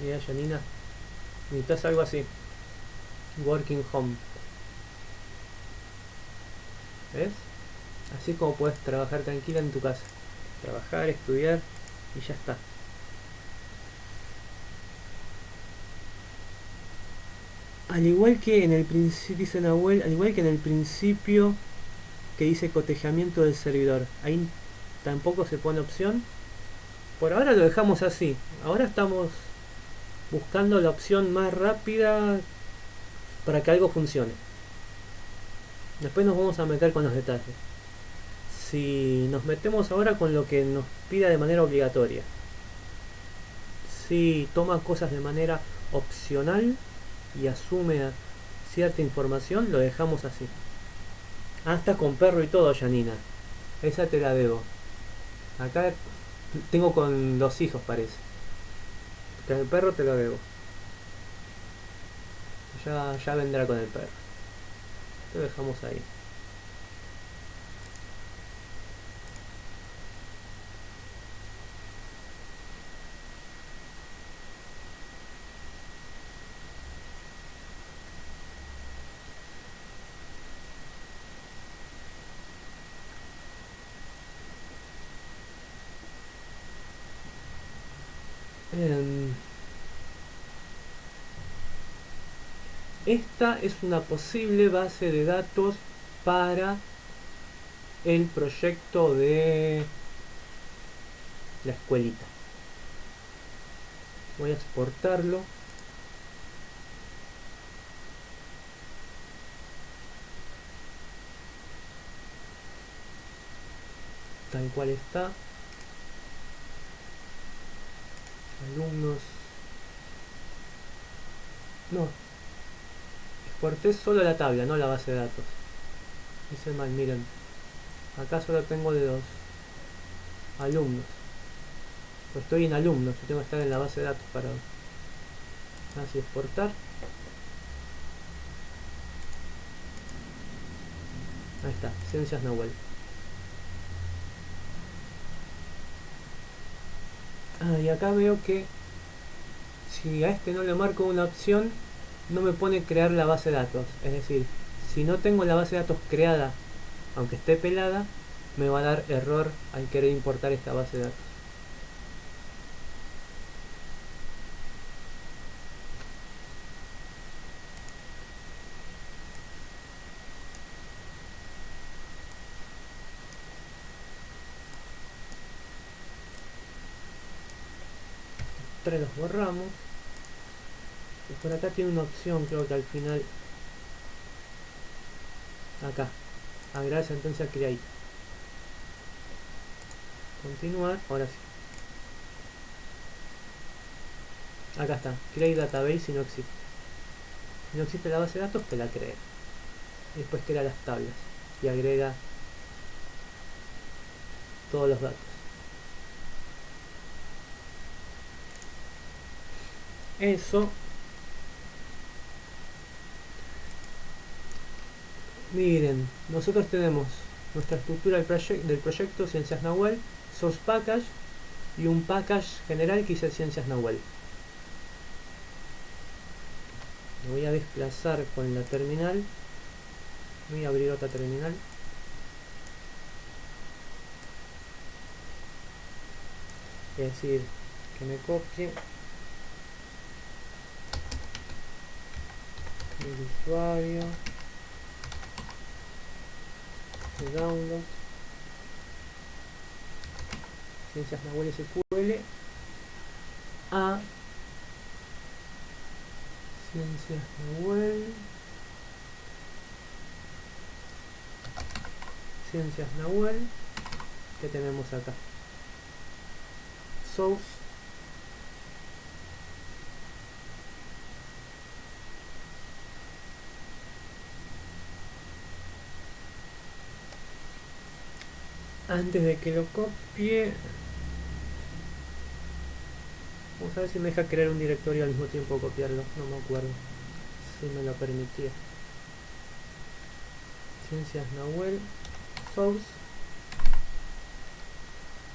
Mira, Janina, necesitas algo así. Working home. ¿Ves? Así es como puedes trabajar tranquila en tu casa. Trabajar, estudiar y ya está. Al igual que en el principio, dice Nahuel, al igual que en el principio que dice cotejamiento del servidor. Ahí tampoco se pone opción. Por ahora lo dejamos así. Ahora estamos buscando la opción más rápida para que algo funcione. Después nos vamos a meter con los detalles. Si nos metemos ahora con lo que nos pida de manera obligatoria, si toma cosas de manera opcional y asume cierta información, lo dejamos así. Hasta con perro y todo, Janina. Esa te la debo. Acá tengo con 2 hijos, parece. Que el perro te lo debo. Ya vendrá con el perro. Lo dejamos ahí. Esta es una posible base de datos para el proyecto de la escuelita. Voy a exportarlo. Tal cual está. Alumnos. No. Exporté solo la tabla, no la base de datos. Hice mal, miren. Acá solo tengo de los alumnos. Pues estoy en alumnos, yo tengo que estar en la base de datos para así exportar. Ahí está, Ciencias Nahuel. Y acá veo que si a este no le marco una opción, no me pone crear la base de datos. Es decir, si no tengo la base de datos creada, aunque esté pelada, me va a dar error al querer importar esta base de datos. Los borramos. Y por acá tiene una opción, creo que al final. Acá. Agregar sentencia create. Continuar. Ahora sí. Acá está. Create database si no existe. Si no existe la base de datos, te la crea. Y después crea las tablas. Y agrega todos los datos. Eso. Miren, nosotros tenemos nuestra estructura del proyecto Ciencias Nahuel, source package y un package general que dice Ciencias Nahuel. Me voy a desplazar con la terminal. Voy a abrir otra terminal. Es decir, que me copie el usuario de download Ciencias Nahuel SQL a Ciencias Nahuel que tenemos acá source antes de que lo copie. Vamos a ver si me deja crear un directorio al mismo tiempo copiarlo, no me acuerdo si me lo permitía. Ciencias Nahuel source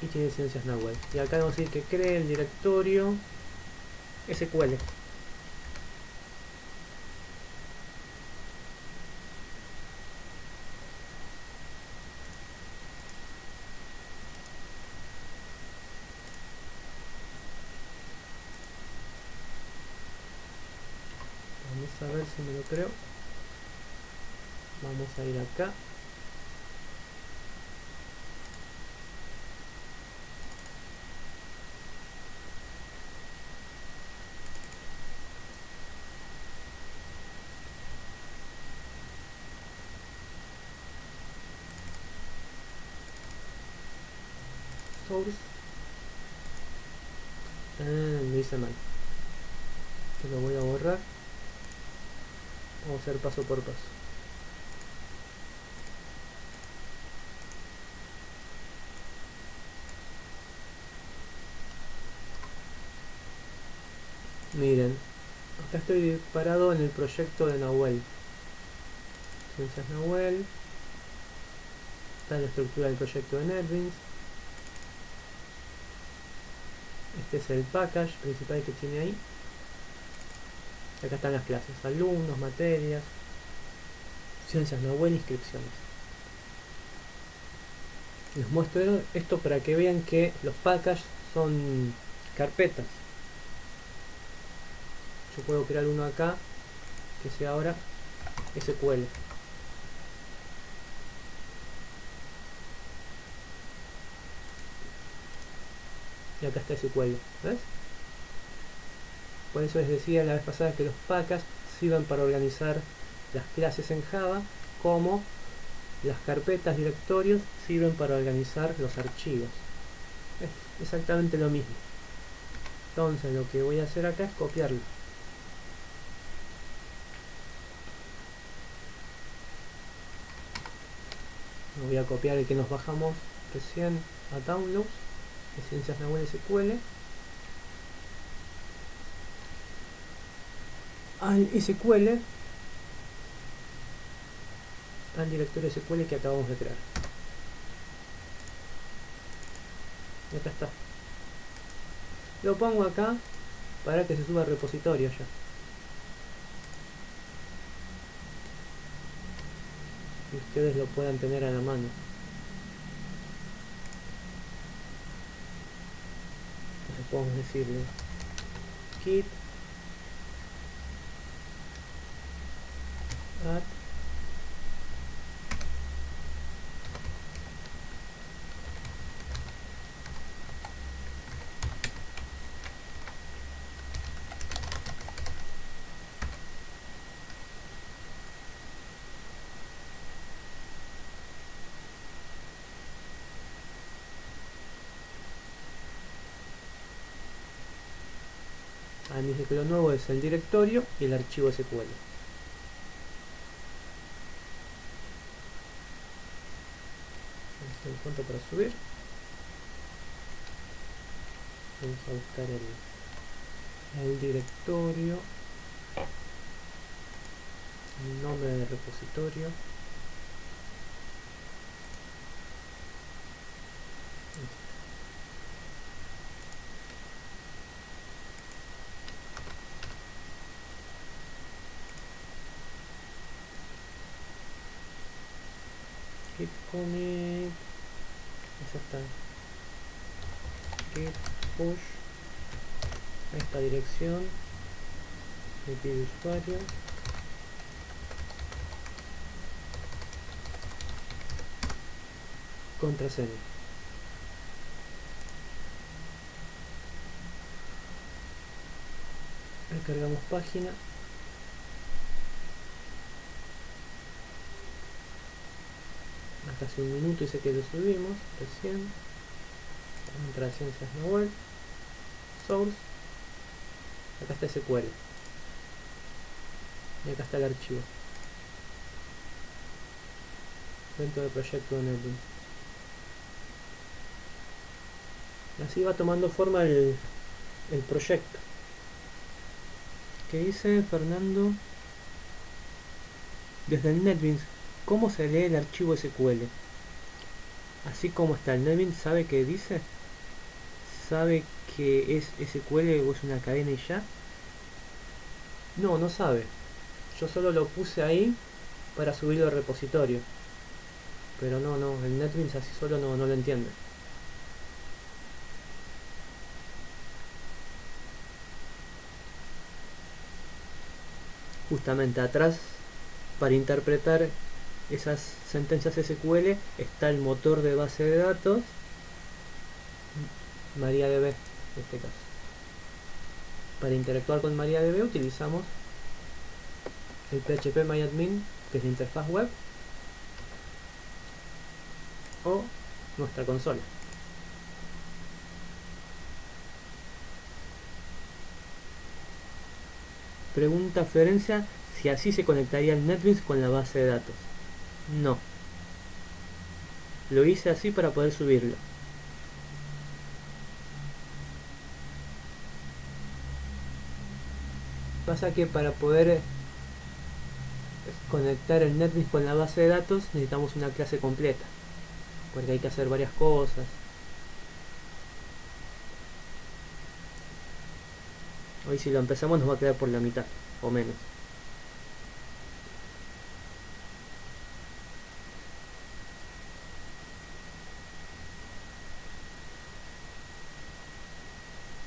y tiene Ciencias Nahuel. Y acá vamos a decir que cree el directorio SQL. Vamos a ver si me lo creo. Vamos a ir acá. source. Lo hice mal. Esto lo voy a borrar. Vamos a hacer paso por paso. Miren, acá estoy parado en el proyecto de Nahuel. Ciencias Nahuel. Está la estructura del proyecto de NetBeans. Este es el package principal que tiene ahí. Acá están las clases, alumnos, materias, Ciencias Nahuel, inscripciones. Les muestro esto para que vean que los packages son carpetas. Yo puedo crear uno acá que sea ahora SQL. Y acá está SQL, ¿ves? Por eso les decía la vez pasada que los packages sirven para organizar las clases en Java, como las carpetas, directorios sirven para organizar los archivos. Es exactamente lo mismo. Entonces lo que voy a hacer acá es copiarlo. Voy a copiar el que nos bajamos recién a Downloads, de Ciencias Nahuel SQL. Al SQL, al directorio SQL que acabamos de crear. Y acá está. Lo pongo acá para que se suba al repositorio ya. Y ustedes lo puedan tener a la mano. Entonces podemos decirle git add dice que lo nuevo es el directorio y el archivo SQL. El punto para subir. Vamos a buscar el directorio, el nombre del repositorio. Git commit, esa está, git push a esta dirección, me pide usuario, contraseña. Recargamos página. Hasta hace un minuto dice que lo subimos recién. Vamos a entrar a Ciencias Nahuel, source, acá está SQL y acá está el archivo dentro del proyecto de NetBeans. Así va tomando forma el proyecto. ¿Qué dice Fernando? Desde el NetBeans, ¿cómo se lee el archivo SQL? Así como está el NetBeans, ¿sabe qué dice? ¿Sabe que es SQL o es una cadena y ya? No, no sabe. Yo solo lo puse ahí para subirlo al repositorio. Pero no, el NetBeans así solo no lo entiende. Justamente atrás, para interpretar esas sentencias SQL, está el motor de base de datos, MariaDB en este caso. Para interactuar con MariaDB utilizamos el phpMyAdmin, que es la interfaz web, o nuestra consola. Pregunta Florencia si así se conectaría el NetBeans con la base de datos. No. Lo hice así para poder subirlo. Pasa que para poder conectar el NetBeans con la base de datos necesitamos una clase completa, porque hay que hacer varias cosas. Hoy si lo empezamos nos va a quedar por la mitad o menos.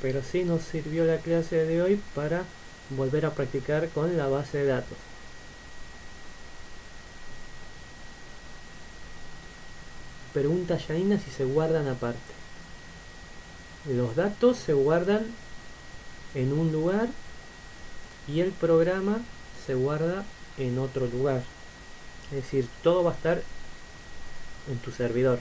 Pero sí nos sirvió la clase de hoy para volver a practicar con la base de datos. Pregunta Janina si se guardan aparte. Los datos se guardan en un lugar y el programa se guarda en otro lugar. Es decir, todo va a estar en tu servidor.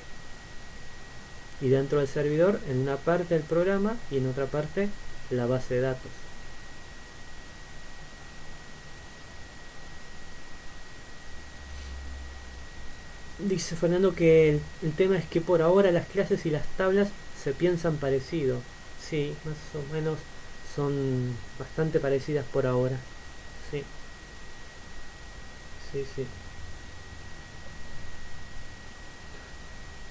Y dentro del servidor, en una parte el programa y en otra parte la base de datos. Dice Fernando que el tema es que por ahora las clases y las tablas se piensan parecido. Sí, más o menos son bastante parecidas por ahora. Sí, sí, sí.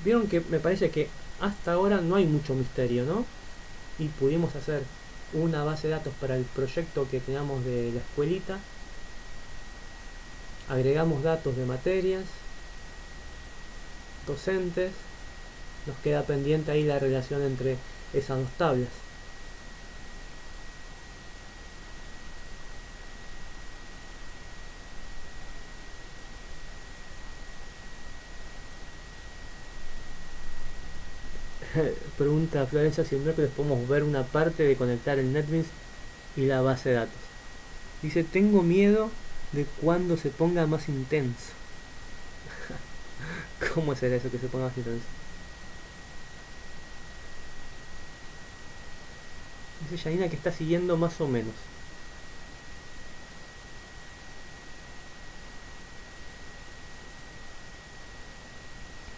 Vieron que me parece que hasta ahora no hay mucho misterio, ¿no? Y pudimos hacer una base de datos para el proyecto que teníamos de la escuelita. Agregamos datos de materias, docentes. Nos queda pendiente ahí la relación entre esas dos tablas. Pregunta Florencia si el miércoles podemos ver una parte de conectar el NetBeans y la base de datos. Dice, tengo miedo de cuando se ponga más intenso. ¿Cómo será eso que se ponga más intenso? Dice Janina que está siguiendo más o menos.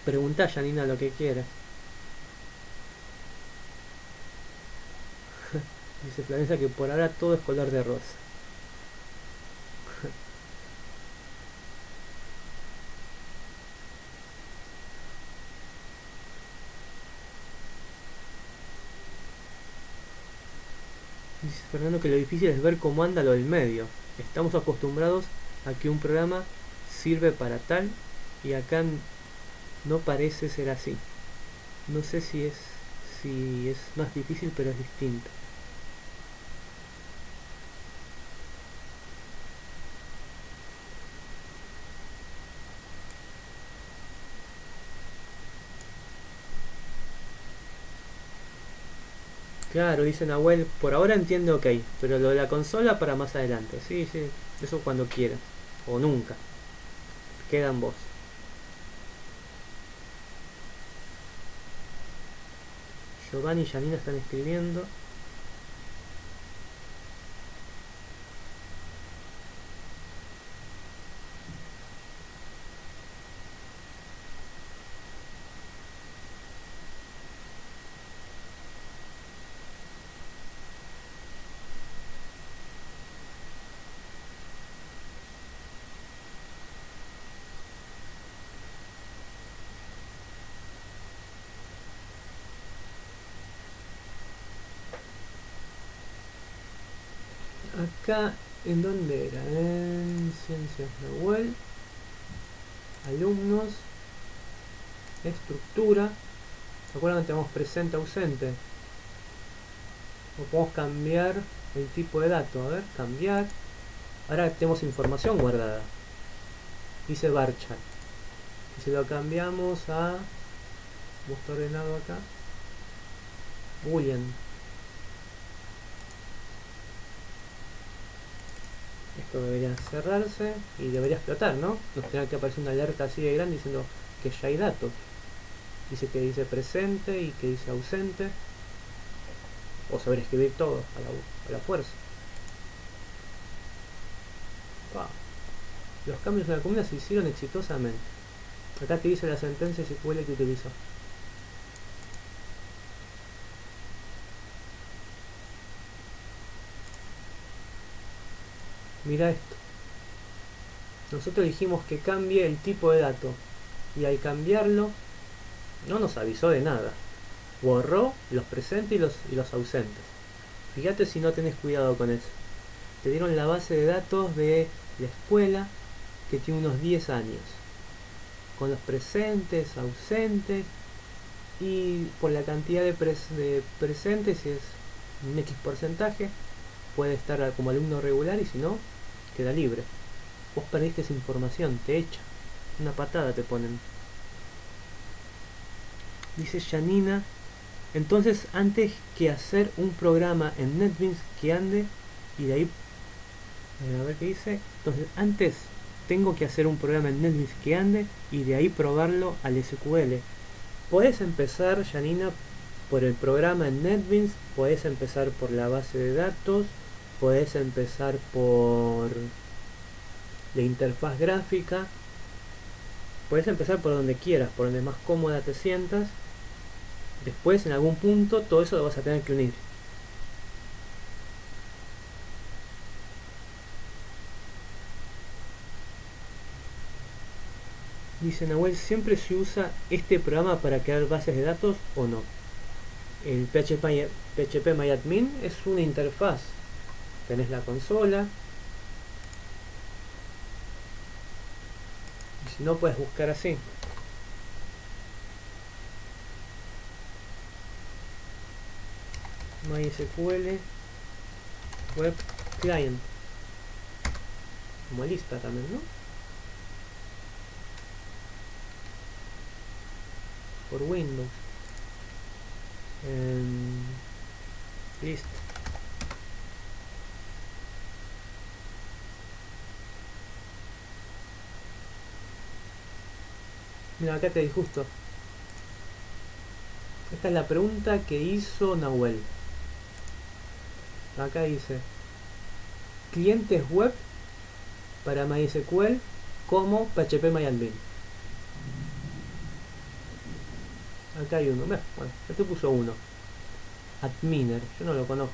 Pregunta Janina lo que quiera. Dice Florencia que por ahora todo es color de rosa. Dice Fernando que lo difícil es ver cómo anda lo del medio. Estamos acostumbrados a que un programa sirve para tal y acá no parece ser así. No sé si es más difícil, pero es distinto. Claro, dice Nahuel, por ahora entiendo ok, pero lo de la consola para más adelante. Sí, sí, eso cuando quieras. O nunca. Queda en vos. Giovanni y Janina están escribiendo. Acá, ¿en dónde era? En Ciencias Nahuel. Alumnos. Estructura. ¿Se acuerdan que tenemos presente ausente? O podemos cambiar el tipo de dato. A ver, cambiar. Ahora tenemos información guardada. Dice varchar. Y si lo cambiamos a... ¿Cómo está ordenado acá? Boolean. Esto debería cerrarse y debería explotar, ¿no? Nos tendrá que aparecer una alerta así de grande diciendo que ya hay datos. Dice que dice presente y que dice ausente. O saber escribir todo a la fuerza. Fa. Los cambios en la columna se hicieron exitosamente. Acá te dice la sentencia SQL que utilizó. Mira esto. Nosotros dijimos que cambie el tipo de dato. Y al cambiarlo, no nos avisó de nada. Borró los presentes y los ausentes. Fíjate si no tenés cuidado con eso. Te dieron la base de datos de la escuela que tiene unos 10 años. Con los presentes, ausentes. Y por la cantidad de presentes, si es un X porcentaje, puede estar como alumno regular y si no, queda libre. Vos perdiste esa información, te echa. Una patada te ponen. Dice Janina, entonces antes que hacer un programa en NetBeans que ande, y de ahí, a ver qué dice, entonces antes tengo que hacer un programa en NetBeans que ande y de ahí probarlo al SQL. Podés empezar, Janina, por el programa en NetBeans, podés empezar por la base de datos, podés empezar por la interfaz gráfica, podés empezar por donde quieras, por donde más cómoda te sientas. Después, en algún punto, todo eso lo vas a tener que unir. Dice Nahuel, ¿siempre se usa este programa para crear bases de datos o no? El PHP es una interfaz. Tenés la consola. Y si no, puedes buscar así. MySQL Web Client. Como lista también, ¿no? Por Windows. Listo. Mira, acá te di justo. Esta es la pregunta que hizo Nahuel. Acá dice clientes web para MySQL como PHP Acá hay uno. Bueno, este puso uno. Adminer, yo no lo conozco.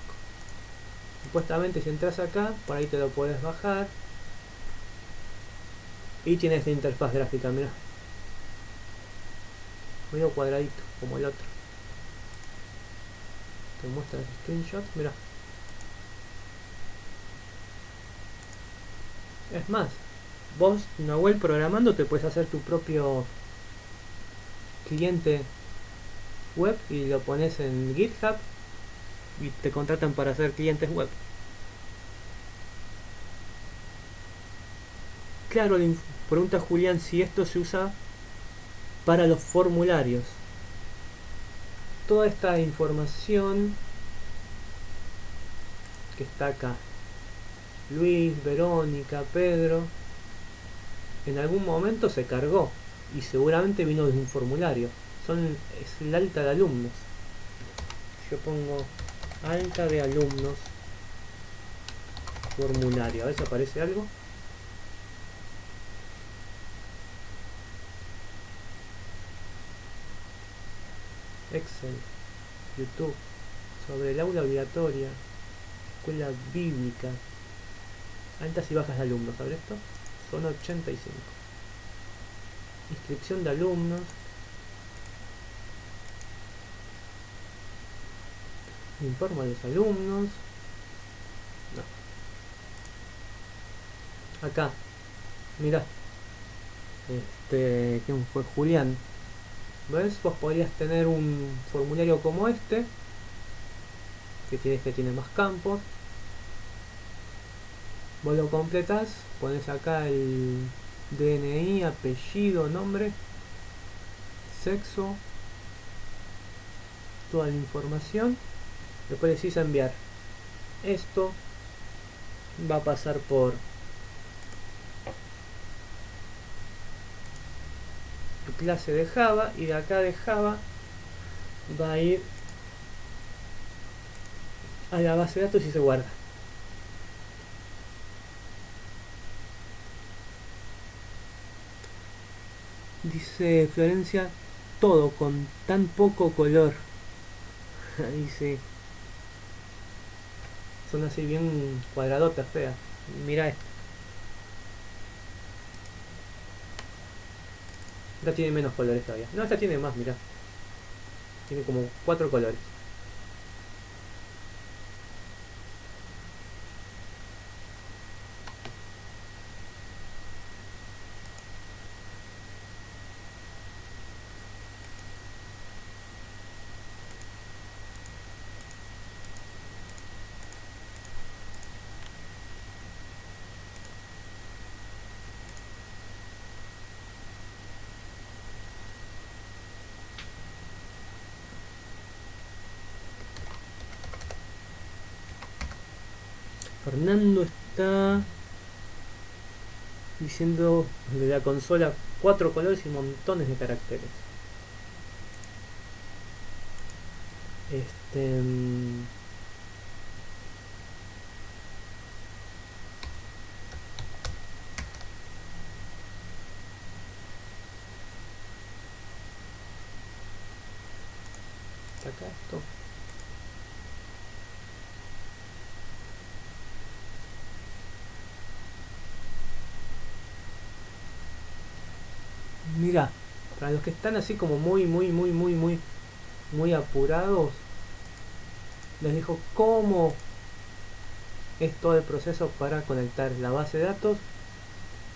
Supuestamente si entras acá, por ahí te lo puedes bajar. Y tiene esta interfaz gráfica, mira. Medio cuadradito, como el otro. Te muestra los screenshots, mira. Es más, vos, Nahuel, programando, te puedes hacer tu propio cliente web y lo pones en GitHub y te contratan para hacer clientes web. Claro, le pregunta Julián si esto se usa para los formularios. Toda esta información que está acá, Luis, Verónica, Pedro, en algún momento se cargó y seguramente vino de un formulario. Es el alta de alumnos. Yo pongo alta de alumnos formulario, a ver si aparece algo. Excel, YouTube, sobre el aula obligatoria, escuela bíblica, altas y bajas de alumnos, ¿sabes esto? Son 85. Inscripción de alumnos. Informa a los alumnos. No. Acá, mirá. ¿Quién fue? Julián. ¿Ves? Vos podrías tener un formulario como este, que tiene más campos. Vos lo completas, pones acá el DNI, apellido, nombre, sexo, toda la información. Después decís enviar. Esto va a pasar por tu clase de Java y de acá de Java va a ir a la base de datos y se guarda. Dice Florencia, todo con tan poco color. Dice, son así bien cuadradotas, feas. Mira esta. Esta tiene menos colores todavía. No, esta tiene más, mira. Tiene como 4 colores. Fernando está diciendo de la consola 4 colores y montones de caracteres. Este. Acá esto. Mira, para los que están así como muy apurados, les dejo cómo es todo el proceso para conectar la base de datos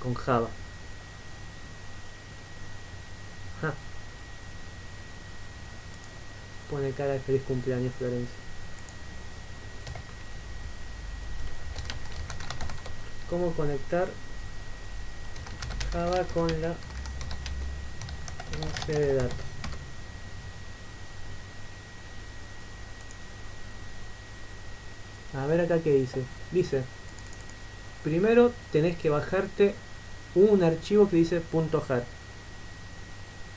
con Java. Ja, pone cara de feliz cumpleaños Florencia. Cómo conectar Java con la base de datos. A ver acá qué dice. Dice, primero tenés que bajarte un archivo que dice .jar,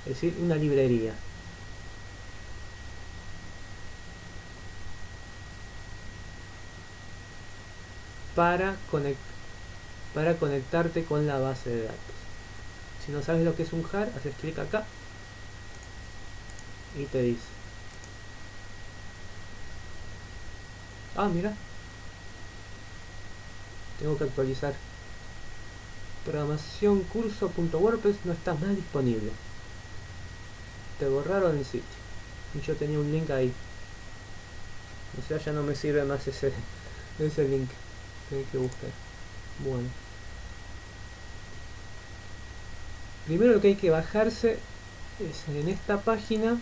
es decir, una librería. Para conectarte con la base de datos. Si no sabes lo que es un jar, haces clic acá y te dice. Ah, mira. Tengo que actualizar. Programación curso.wordpress no está más disponible. Te borraron el sitio. Y yo tenía un link ahí. O sea, ya no me sirve más ese link. Tengo que buscar. Bueno. Primero lo que hay que bajarse es en esta página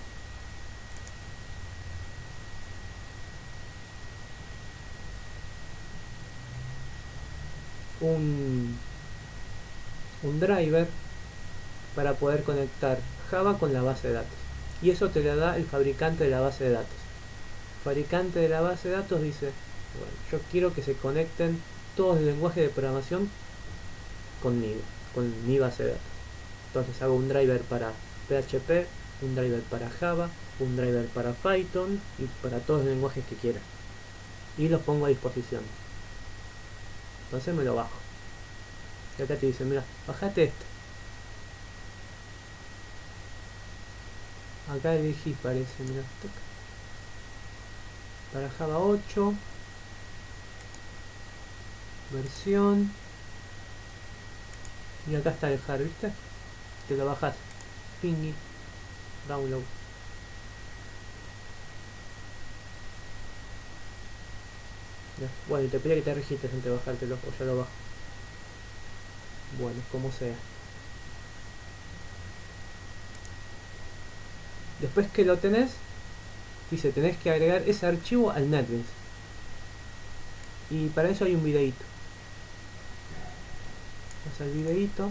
un driver para poder conectar Java con la base de datos. Y eso te lo da el fabricante de la base de datos. El fabricante de la base de datos dice, bueno, yo quiero que se conecten todos los lenguajes de programación conmigo, con mi base de datos. Entonces hago un driver para PHP, un driver para Java, un driver para Python y para todos los lenguajes que quiera. Y los pongo a disposición. Entonces me lo bajo. Y acá te dice, mira, bajate esto. Acá elegí, parece, mira. Para Java 8. Versión. Y acá está el jar, ¿viste? Te lo bajas. Pingy. Download. Ya. Bueno, y te pide que te registres antes de bajártelo, o ya lo bajo. Bueno, como sea. Después que lo tenés, dice, tenés que agregar ese archivo al NetBeans. Y para eso hay un videíto. Vas al videíto.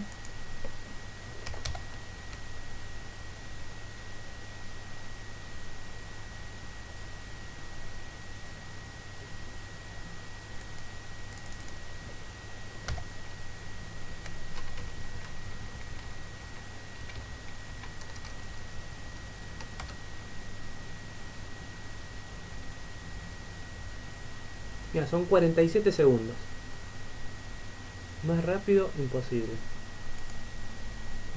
Mira, son 47 segundos. Más rápido, imposible.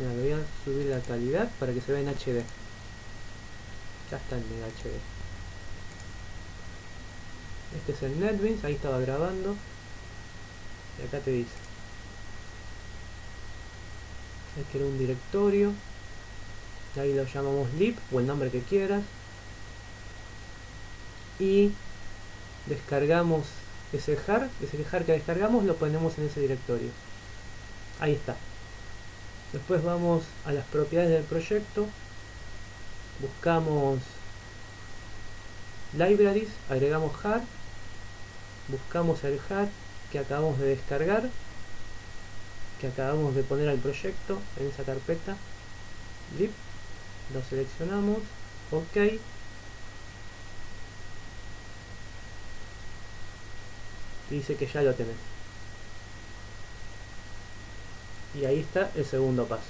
Mira, le voy a subir la calidad para que se vea en HD. Ya está en Mega HD. Este es el NetBeans, ahí estaba grabando. Y acá te dice. Hay que ir a un directorio. Y ahí lo llamamos lib o el nombre que quieras. Y descargamos ese jar que descargamos, lo ponemos en ese directorio. Ahí está. Después vamos a las propiedades del proyecto, buscamos libraries, agregamos jar, buscamos el jar que acabamos de descargar, que acabamos de poner al proyecto en esa carpeta lib, lo seleccionamos, ok, y dice que ya lo tenés. Y ahí está el segundo paso.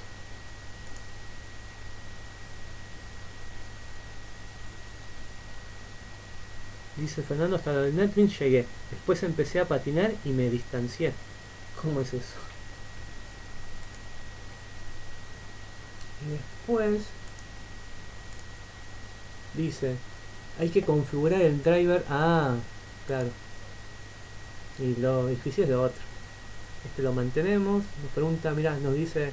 Dice Fernando, hasta el NetBeans llegué. Después empecé a patinar y me distancié. ¿Cómo es eso? Y después dice, hay que configurar el driver. Ah, claro. Y lo difícil es lo otro. Este lo mantenemos. Nos pregunta, mirá, nos dice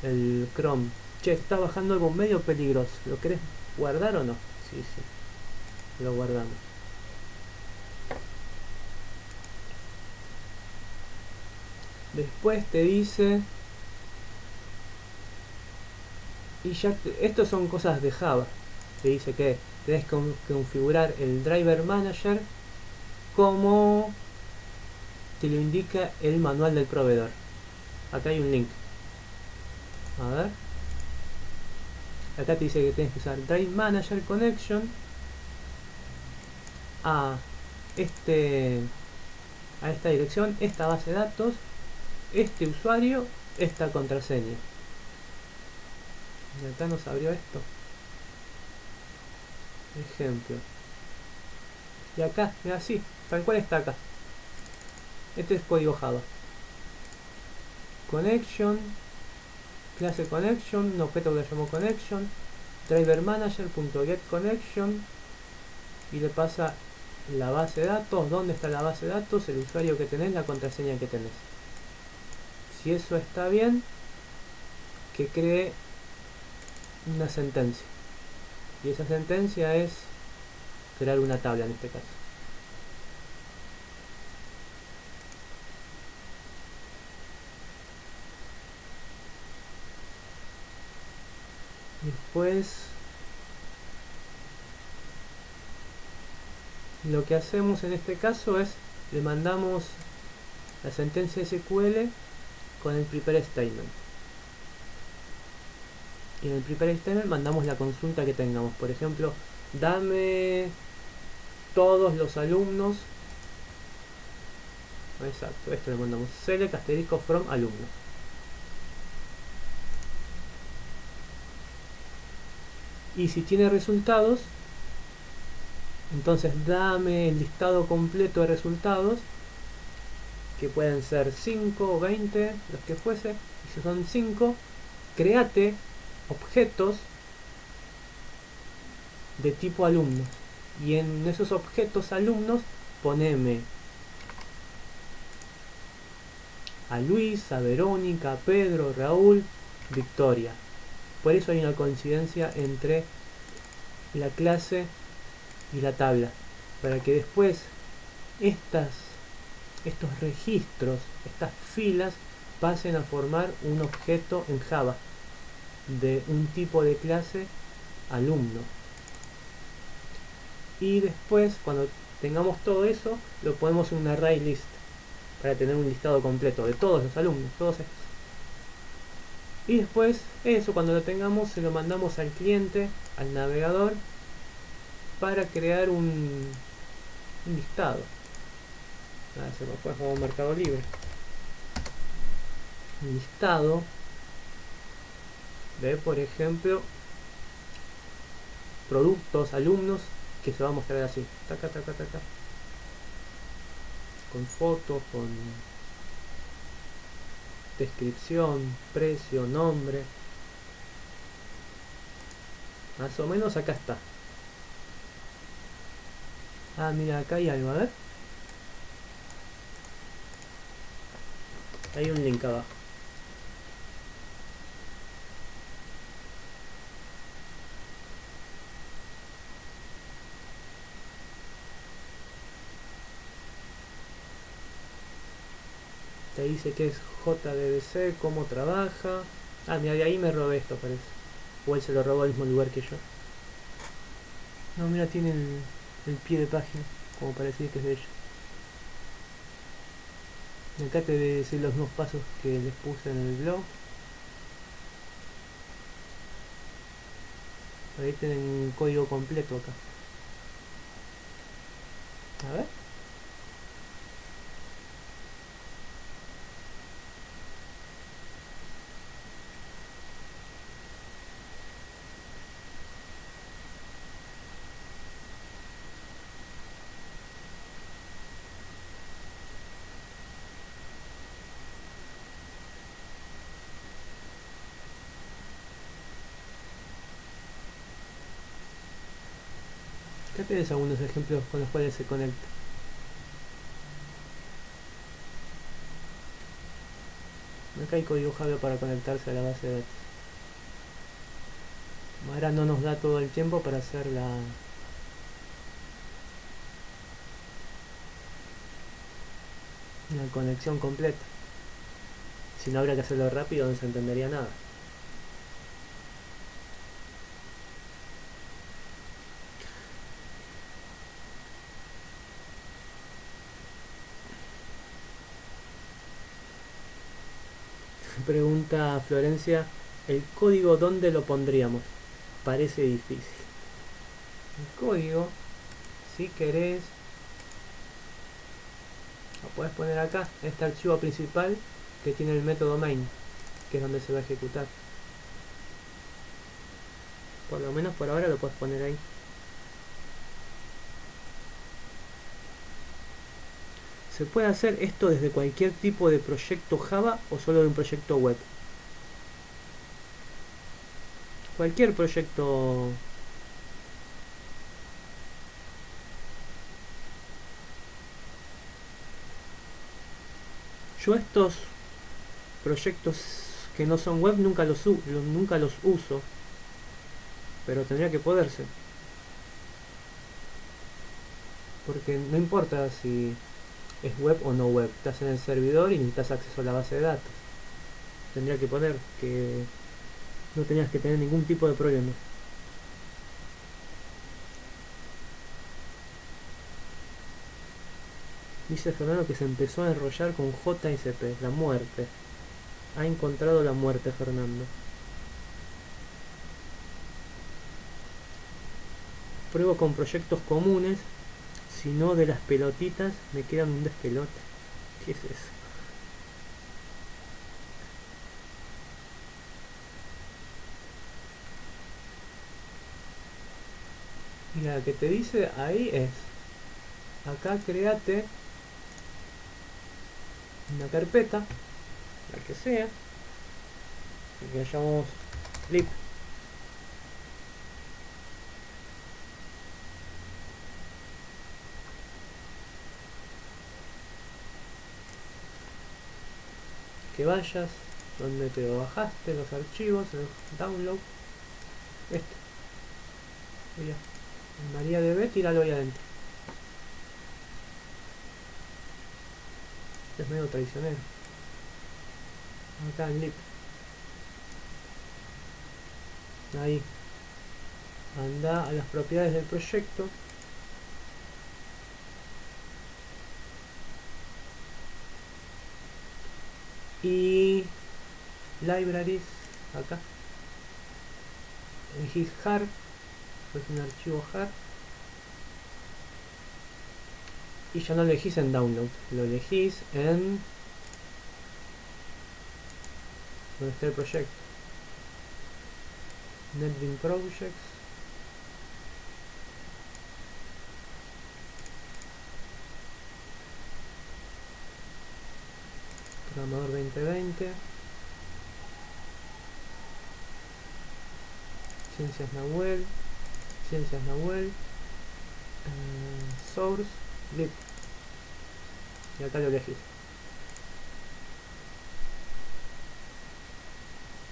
el Chrome. Che, está bajando algo medio peligroso. ¿Lo querés guardar o no? Sí, sí. Lo guardamos. Después te dice... Y ya, estos son cosas de Java. Te dice que tenés que configurar el driver manager como te lo indica el manual del proveedor. Acá hay un link. A ver. Acá te dice que tienes que usar Drive Manager Connection a esta dirección, esta base de datos, este usuario, esta contraseña. Y acá nos abrió esto. Ejemplo. Y acá, mira así, tal cual está acá. Este es código Java. Connection, clase connection, un objeto que le llamó connection, driver manager.getConnection, y le pasa la base de datos, dónde está la base de datos, el usuario que tenés, la contraseña que tenés. Si eso está bien, que cree una sentencia. Y esa sentencia es crear una tabla en este caso. Después lo que hacemos en este caso es le mandamos la sentencia SQL con el prepare statement. Y en el prepare statement mandamos la consulta que tengamos. Por ejemplo, dame todos los alumnos. Exacto, esto le mandamos select asterisco from alumnos. Y si tiene resultados, entonces dame el listado completo de resultados, que pueden ser 5 o 20, los que fuese. Y si son 5, créate objetos de tipo alumnos. Y en esos objetos alumnos poneme a Luis, a Verónica, a Pedro, Raúl, Victoria. Por eso hay una coincidencia entre la clase y la tabla, para que después estos registros, estas filas, pasen a formar un objeto en Java de un tipo de clase alumno. Y después, cuando tengamos todo eso, lo ponemos en un array list para tener un listado completo de todos los alumnos, todos estos. Y después, eso cuando lo tengamos, se lo mandamos al cliente, al navegador, para crear un listado. Se me fue como Mercado Libre. Un listado de, por ejemplo, productos, alumnos, que se va a mostrar así. Taca, taca, taca. Con fotos, con descripción, precio, nombre. Más o menos acá está. Ah, mira, acá hay algo, a ver. Hay un link abajo. Te dice que es JDBC, cómo trabaja. Ah, mira, de ahí me robé esto, parece. O él se lo robó al mismo lugar que yo. No, mira, tiene el pie de página, como para decir que es de ella. Y acá te voy a decir los nuevos pasos que les puse en el blog. Ahí tienen un código completo acá. A ver. Acá tenés algunos ejemplos con los cuales se conecta. Acá hay código Java para conectarse a la base de datos. Ahora no nos da todo el tiempo para hacer la conexión completa. Si no, habría que hacerlo rápido, no se entendería nada. Pregunta Florencia, ¿el código dónde lo pondríamos? Parece difícil. El código, si querés, lo puedes poner acá, en este archivo principal que tiene el método main, que es donde se va a ejecutar. Por lo menos por ahora lo puedes poner ahí. ¿Se puede hacer esto desde cualquier tipo de proyecto Java o solo de un proyecto web? Cualquier proyecto. Yo estos proyectos que no son web nunca los uso, pero tendría que poderse. Porque no importa si es web o no web, estás en el servidor y necesitas acceso a la base de datos. Tendría que poner que no tenías que tener ningún tipo de problema. Dice Fernando que se empezó a enrollar con JSP, la muerte. Ha encontrado la muerte, Fernando. Pruebo con proyectos comunes, si no de las pelotitas me quedan un despelote. ¿Qué es eso? Mira, lo que te dice ahí es, acá créate una carpeta, la que sea, que la llamamos lib. Que vayas donde te lo bajaste, los archivos, el download, este, mira, MariaDB, tíralo ahí adentro. Es medio traicionero. Acá en lib. Ahí. Anda a las propiedades del proyecto. Y libraries, acá. Elegís jar, pues un archivo jar. Y ya no lo elegís en download, lo elegís en donde está el proyecto. NetBeans Projects. Programador 2020. Ciencias Nahuel, Ciencias Nahuel, Source, Lib. Y acá lo elegís.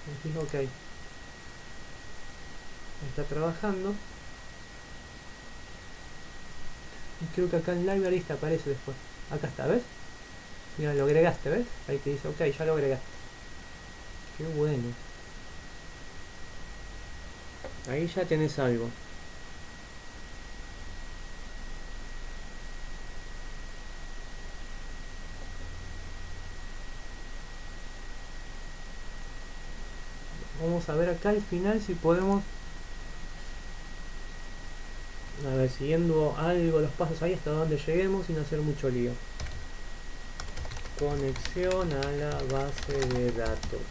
Elegís OK. Está trabajando. Y creo que acá en Library te aparece después. Acá está, ¿ves? Mira, lo agregaste, ¿ves? Ahí te dice OK, ya lo agregaste. Qué bueno. Ahí ya tenés algo. Vamos a ver acá al final si podemos, a ver, siguiendo algo los pasos ahí hasta donde lleguemos sin hacer mucho lío. Conexión a la base de datos.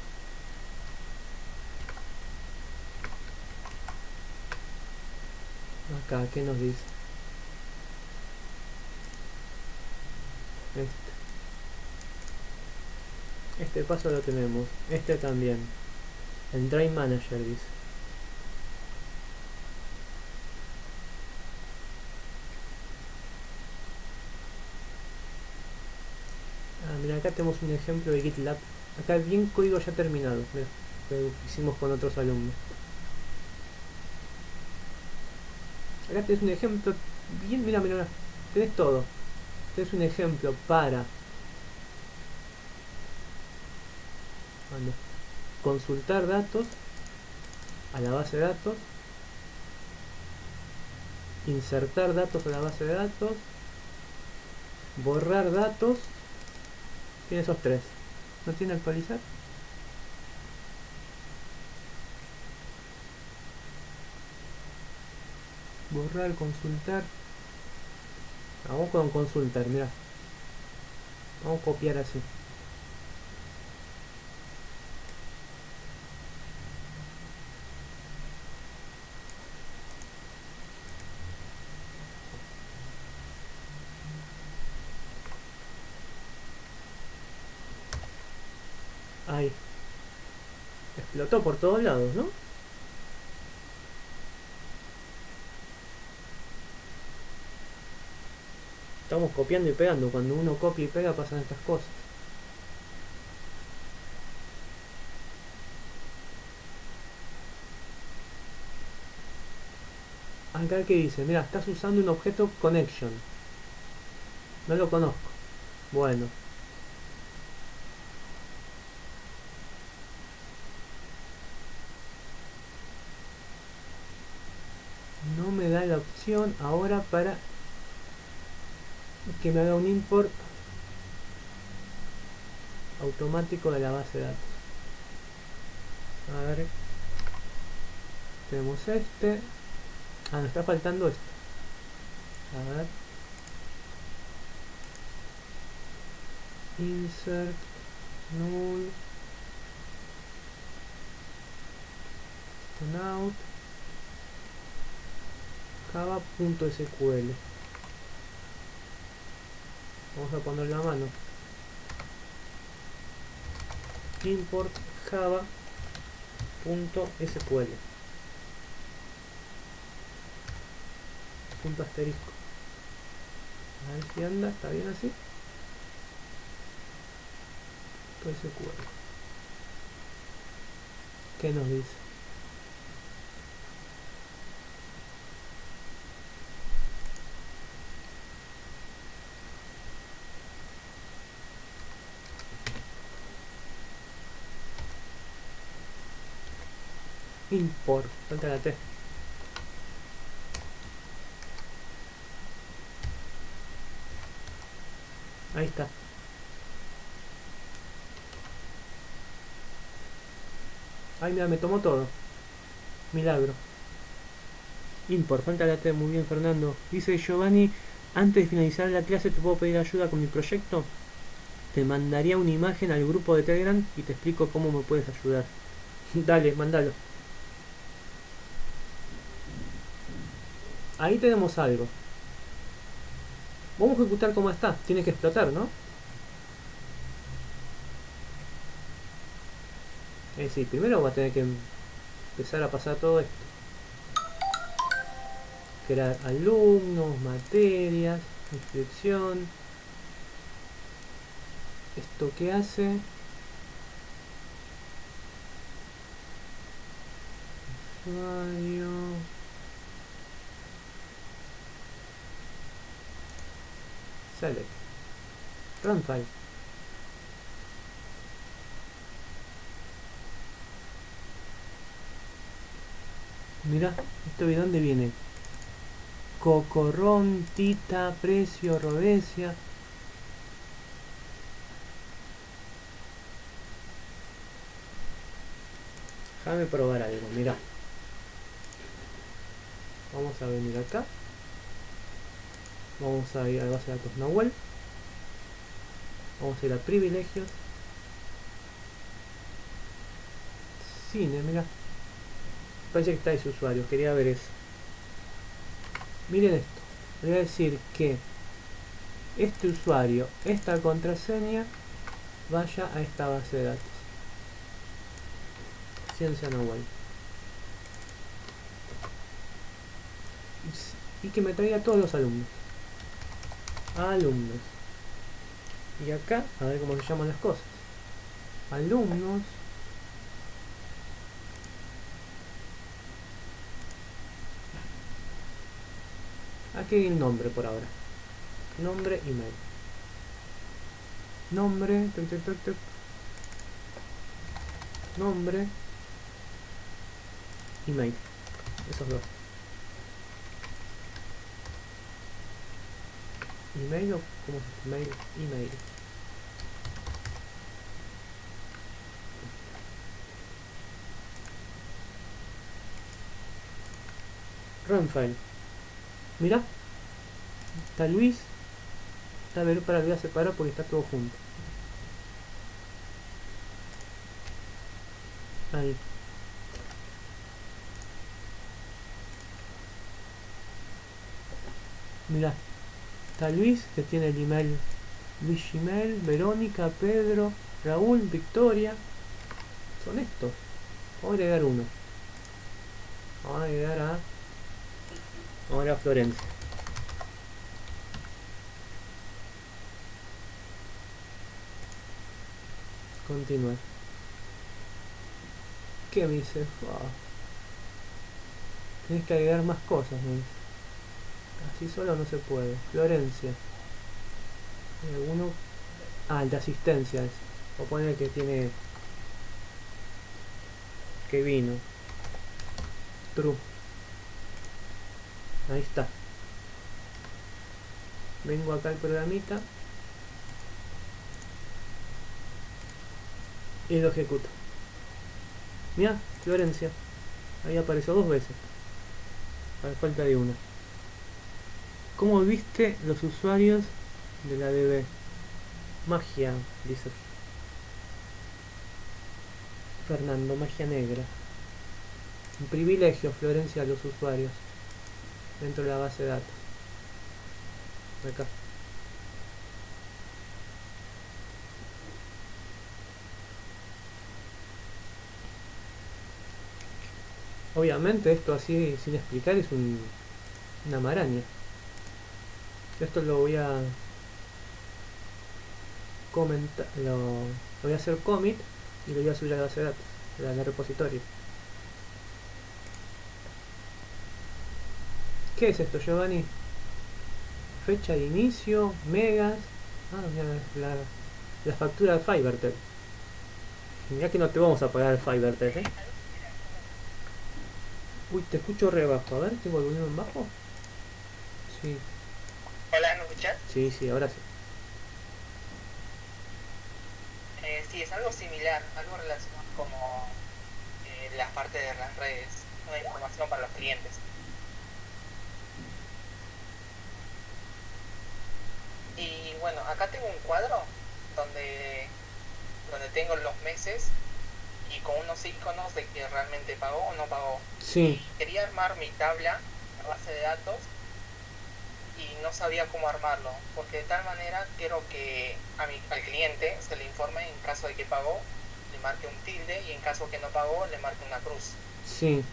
Acá, ¿qué nos dice? Este paso lo tenemos. Este también. El Drive Manager dice. Ah, mira, acá tenemos un ejemplo de GitLab. Acá bien código ya terminado. Mira, que hicimos con otros alumnos. Acá tenés un ejemplo bien, mira, mira, tenés todo. Tenés un ejemplo para consultar datos a la base de datos, insertar datos a la base de datos, borrar datos. Tiene esos tres. ¿No tiene actualizar? Borrar, consultar. Vamos con consultar, mira. Vamos a copiar así. Ahí. Explotó por todos lados, ¿no? Estamos copiando y pegando. Cuando uno copia y pega pasan estas cosas. Acá que dice, mira, estás usando un objeto connection. No lo conozco. Bueno. No me da la opción ahora para que me haga un import automático de la base de datos. A ver. Tenemos este. Ah, nos está faltando esto. A ver. Insert null out java.sql. Vamos a ponerlo a mano. Import java.sql. Punto asterisco. A ver si anda, está bien así. SQL. ¿Qué nos dice? Import, falta la T. Ahí está. Ay, mira, me tomó todo. Milagro. Import, falta la T. Muy bien, Fernando. Dice Giovanni, antes de finalizar la clase te puedo pedir ayuda con mi proyecto. Te mandaría una imagen al grupo de Telegram y te explico cómo me puedes ayudar. Dale, mandalo. Ahí tenemos algo. Vamos a ejecutar como está. Tiene que explotar, ¿no? Es decir, primero va a tener que empezar a pasar todo esto. crear alumnos, materias, inscripción. ¿Esto qué hace? Usuario. Select. Run file. Mirá, ¿esto de dónde viene? Cocorrón, Tita, Precio, Rodesia. Déjame probar algo, mirá. Vamos a venir acá. Vamos a ir a la base de datos Nahuel. Vamos a ir a privilegios. Cine, mirá. Parece que está ese usuario, quería ver eso. Miren esto. Le voy a decir que este usuario, esta contraseña, vaya a esta base de datos. Ciencia Nahuel. Y que me traiga a todos los alumnos. Alumnos. Y acá, a ver cómo se llaman las cosas. Alumnos. Aquí el nombre por ahora. Nombre, email. Nombre, nombre, email. Esos dos. Email o cómo es email, email. Run file. Mira. Está Luis. Está ver para voy a separar porque está todo junto. Ahí. Mira. Está Luis, que tiene el email Luis Gmail, Verónica, Pedro, Raúl, Victoria. Son estos. Vamos a agregar uno. Vamos a agregar a ahora Florencia. Continuar. ¿Qué me dice? Tienes que agregar más cosas, me dice. Así solo no se puede. Florencia. ¿Alguno? Ah, el de asistencia es. O pone que tiene. Que vino. True. Ahí está. Vengo acá al programita. Y lo ejecuto. Mira, Florencia. Ahí apareció 2 veces. A falta de una. ¿Cómo viste los usuarios de la DB? Magia, dice Fernando, magia negra. Un privilegio, Florencia, a los usuarios dentro de la base de datos. Acá. Obviamente esto así sin explicar es una maraña. Esto lo voy a comentar, lo voy a hacer commit y lo voy a subir a la base de datos, a la repositorio. ¿Qué es esto, Giovanni? Fecha de inicio, megas. Ah, mira, la factura de Fivertel. Mirá que no te vamos a pagar el Fivertel, ¿eh? Uy, te escucho re bajo. A ver, ¿tengo el volumen bajo? Sí. Hola, ¿me escuchas? Sí, ahora sí. Sí, es algo similar, algo relacionado como la parte de las redes, una información para los clientes. Y bueno, acá tengo un cuadro donde, donde tengo los meses y con unos iconos de que realmente pagó o no pagó. Sí. Y quería armar mi tabla, la base de datos, y no sabía cómo armarlo, porque de tal manera quiero que al cliente se le informe en caso de que pagó, le marque un tilde, y en caso que no pagó, le marque una cruz. Sí.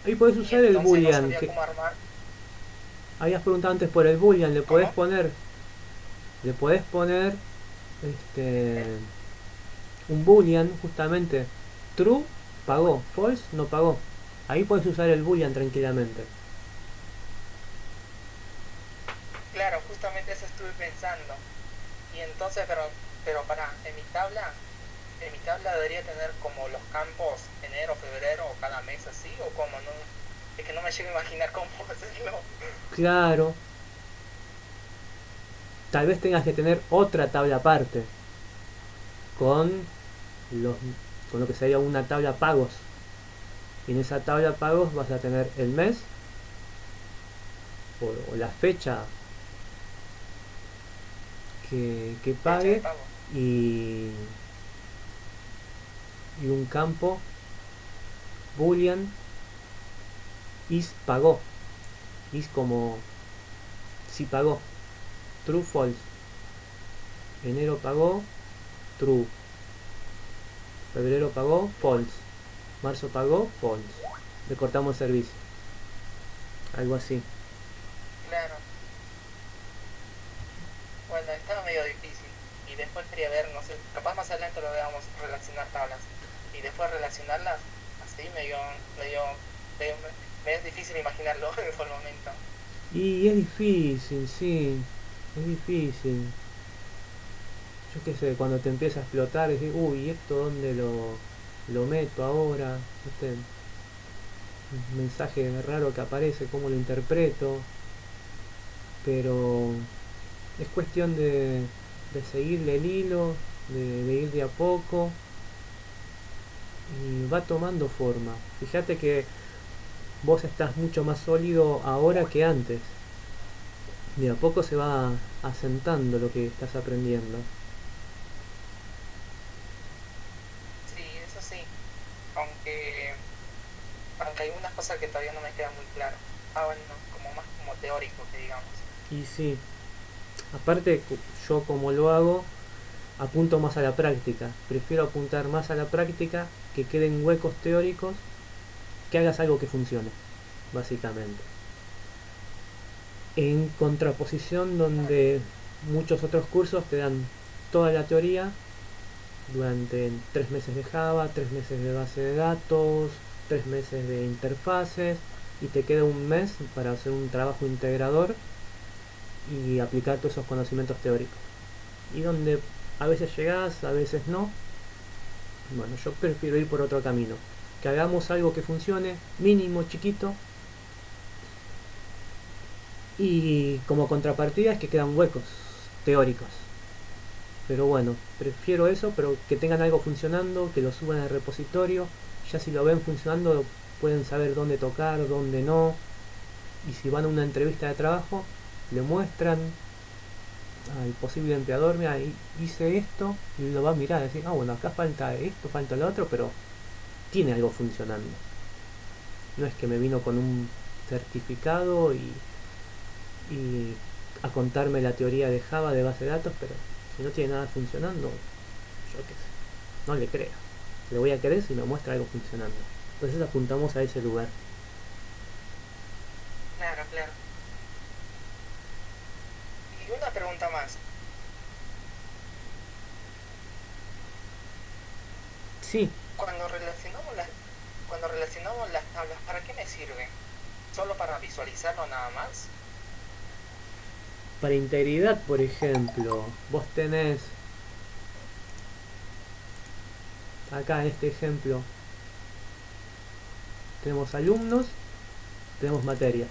Ahí podés y usar el entonces no boolean, sabía que cómo armar. habías preguntado antes por el boolean, ¿Cómo? le podés poner este, ¿Eh? un boolean justamente. True pagó, false no pagó. Ahí podés usar el boolean tranquilamente. Claro, justamente eso estuve pensando. Y entonces, pero para, en mi tabla debería tener como los campos enero, febrero o cada mes así, o como no, es que no me llego a imaginar cómo hacerlo. Claro, tal vez tengas que tener otra tabla aparte con los con lo que sería una tabla pagos. Y en esa tabla pagos vas a tener el mes o la fecha que Fecha de pague pago. y, y un campo boolean is pagó. Is como si pagó. True false. Enero pagó true. Febrero pagó false. Marzo pagó false. Le cortamos servicio. Algo así. Claro. Bueno, estaba medio difícil. Y después quería ver, no sé, capaz más adelante lo veamos relacionar tablas. Y después relacionarlas, así medio, me es difícil imaginarlo por el momento. Y es difícil, sí. Es difícil. Yo qué sé, cuando te empieza a explotar, decís, uy, ¿esto dónde lo meto ahora? ¿Viste? Un mensaje raro que aparece, cómo lo interpreto. Pero es cuestión de seguirle el hilo, de ir de a poco y va tomando forma. Fíjate que vos estás mucho más sólido ahora que antes. De a poco se va asentando lo que estás aprendiendo. Sí, eso sí. Aunque, aunque hay unas cosas que todavía no me quedan muy claras. Ah, bueno, como más como teórico que digamos. Y sí, aparte yo como lo hago, apunto más a la práctica. Prefiero apuntar más a la práctica, que queden huecos teóricos, que hagas algo que funcione, básicamente. En contraposición donde muchos otros cursos te dan toda la teoría durante 3 meses de Java, 3 meses de base de datos, 3 meses de interfaces y te queda un mes para hacer un trabajo integrador y aplicar todos esos conocimientos teóricos. Y donde a veces llegás, a veces no. Bueno, yo prefiero ir por otro camino. Que hagamos algo que funcione, mínimo, chiquito, y como contrapartida es que quedan huecos teóricos. Pero bueno, prefiero eso, pero que tengan algo funcionando, que lo suban al repositorio. Ya si lo ven funcionando, pueden saber dónde tocar, dónde no. Y si van a una entrevista de trabajo, le muestran al posible empleador, mira, hice esto, y lo va a mirar y decir, ah, bueno, acá falta esto, falta lo otro, pero tiene algo funcionando. No es que me vino con un certificado y a contarme la teoría de Java de base de datos, pero si no tiene nada funcionando, yo qué sé, no le creo. Le voy a creer si me muestra algo funcionando. Entonces apuntamos a ese lugar. Claro, claro. Y una pregunta más. Sí, Cuando cuando relacionamos las tablas, ¿para qué me sirven? ¿Solo para visualizarlo nada más? para integridad, por ejemplo, vos tenés acá en este ejemplo, tenemos alumnos, tenemos materias.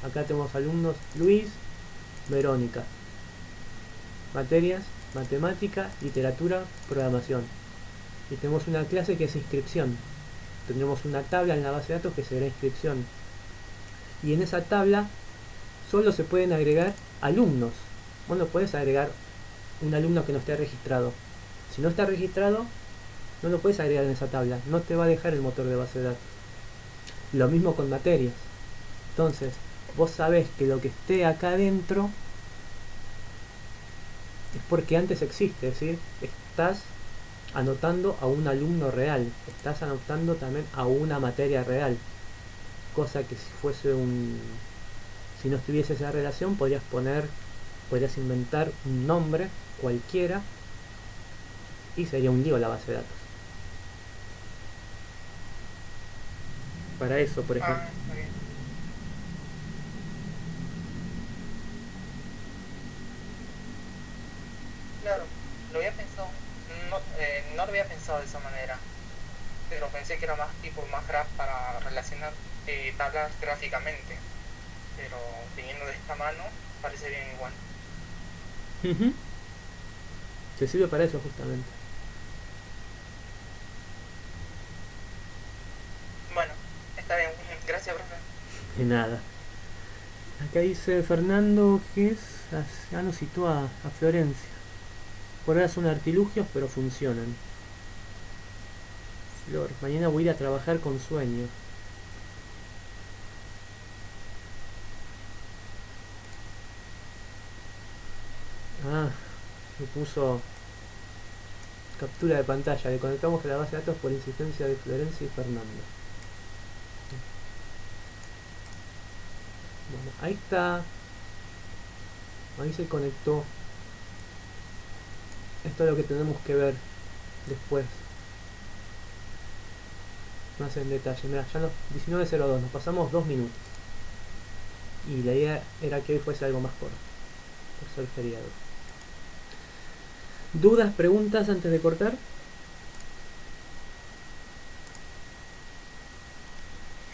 Acá tenemos alumnos Luis, Verónica. Materias, matemática, literatura, programación. Y tenemos una clase que es inscripción. Tendremos una tabla en la base de datos que será inscripción. Y en esa tabla solo se pueden agregar alumnos. Vos no puedes agregar un alumno que no esté registrado. Si no está registrado, no lo puedes agregar en esa tabla. No te va a dejar el motor de base de datos. Lo mismo con materias. Entonces, vos sabés que lo que esté acá adentro es porque antes existe. Es decir, estás anotando a un alumno real. Estás anotando también a una materia real. cosa que si no estuviese esa relación podrías inventar un nombre cualquiera y sería un lío la base de datos. Para eso, por ejemplo. Ah, está bien. Claro, lo había pensado, no lo había pensado de esa manera, pero pensé que era más tipo más graph para relacionar tablas gráficamente, pero teniendo de esta mano parece bien igual. Ujú. Se sirve para eso justamente. Bueno, está bien, gracias, profe. De nada. Acá dice Fernando que es... nos citó a Florencia. Por ahora son artilugios, pero funcionan. Flor, mañana voy a ir a trabajar con sueño. Ah, me puso captura de pantalla. Le conectamos a la base de datos por insistencia de Florencia y Fernando. Bueno, ahí está. Ahí se conectó. Esto es lo que tenemos que ver después. Más en detalle. Mira, ya los 19:02, nos pasamos 2 minutos. Y la idea era que hoy fuese algo más corto, por ser feriado. ¿Dudas, preguntas antes de cortar?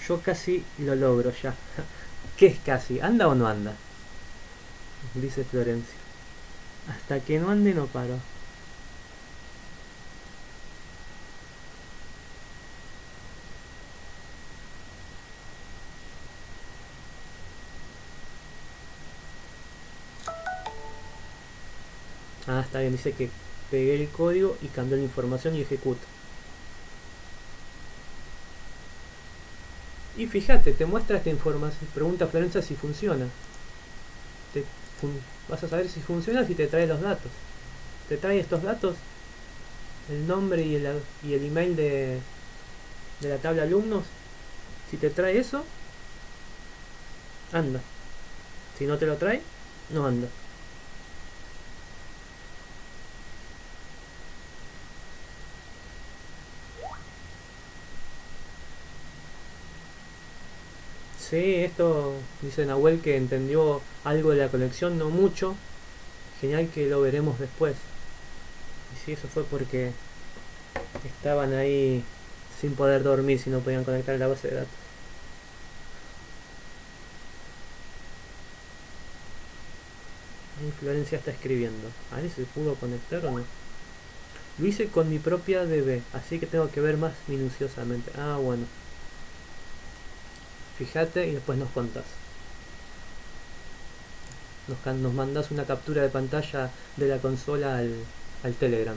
Yo casi lo logro ya. ¿Qué es casi? ¿Anda o no anda? Dice Florencia. Hasta que no ande no paro. Ah, está bien, dice que pegué el código y cambió la información y ejecuto. Y fíjate, te muestra esta información. Pregunta a Florencia si funciona. Te vas a saber si funciona si te trae los datos. Te trae estos datos, el nombre y el email de la tabla alumnos. Si te trae eso, anda. Si no te lo trae, no anda. Sí, esto dice Nahuel que entendió algo de la conexión, no mucho. Genial que lo veremos después. Y sí, eso fue porque estaban ahí sin poder dormir si no podían conectar a la base de datos. Ahí Florencia está escribiendo. A ver si se pudo conectar o no. Lo hice con mi propia DB, así que tengo que ver más minuciosamente. Ah, bueno. Fíjate y después nos contás. Nos mandás una captura de pantalla de la consola al Telegram.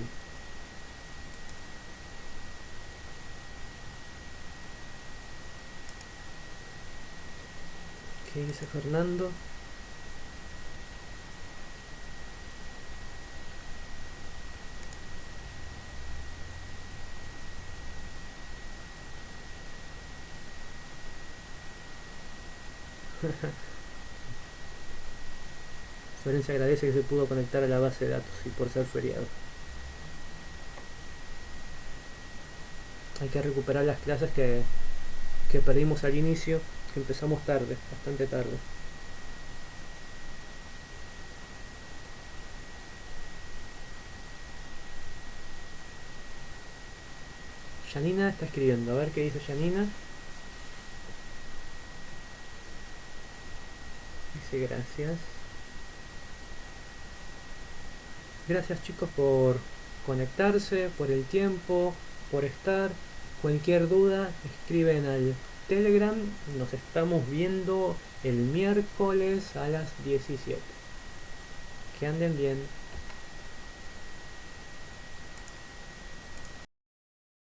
¿Qué dice Fernando? Florencia agradece que se pudo conectar a la base de datos y por ser feriado. Hay que recuperar las clases que perdimos al inicio, que empezamos tarde, bastante tarde. Janina está escribiendo, a ver qué dice Janina. Dice gracias. Gracias chicos por conectarse, por el tiempo, por estar. Cualquier duda, escriben al Telegram. Nos estamos viendo el miércoles a las 17. Que anden bien.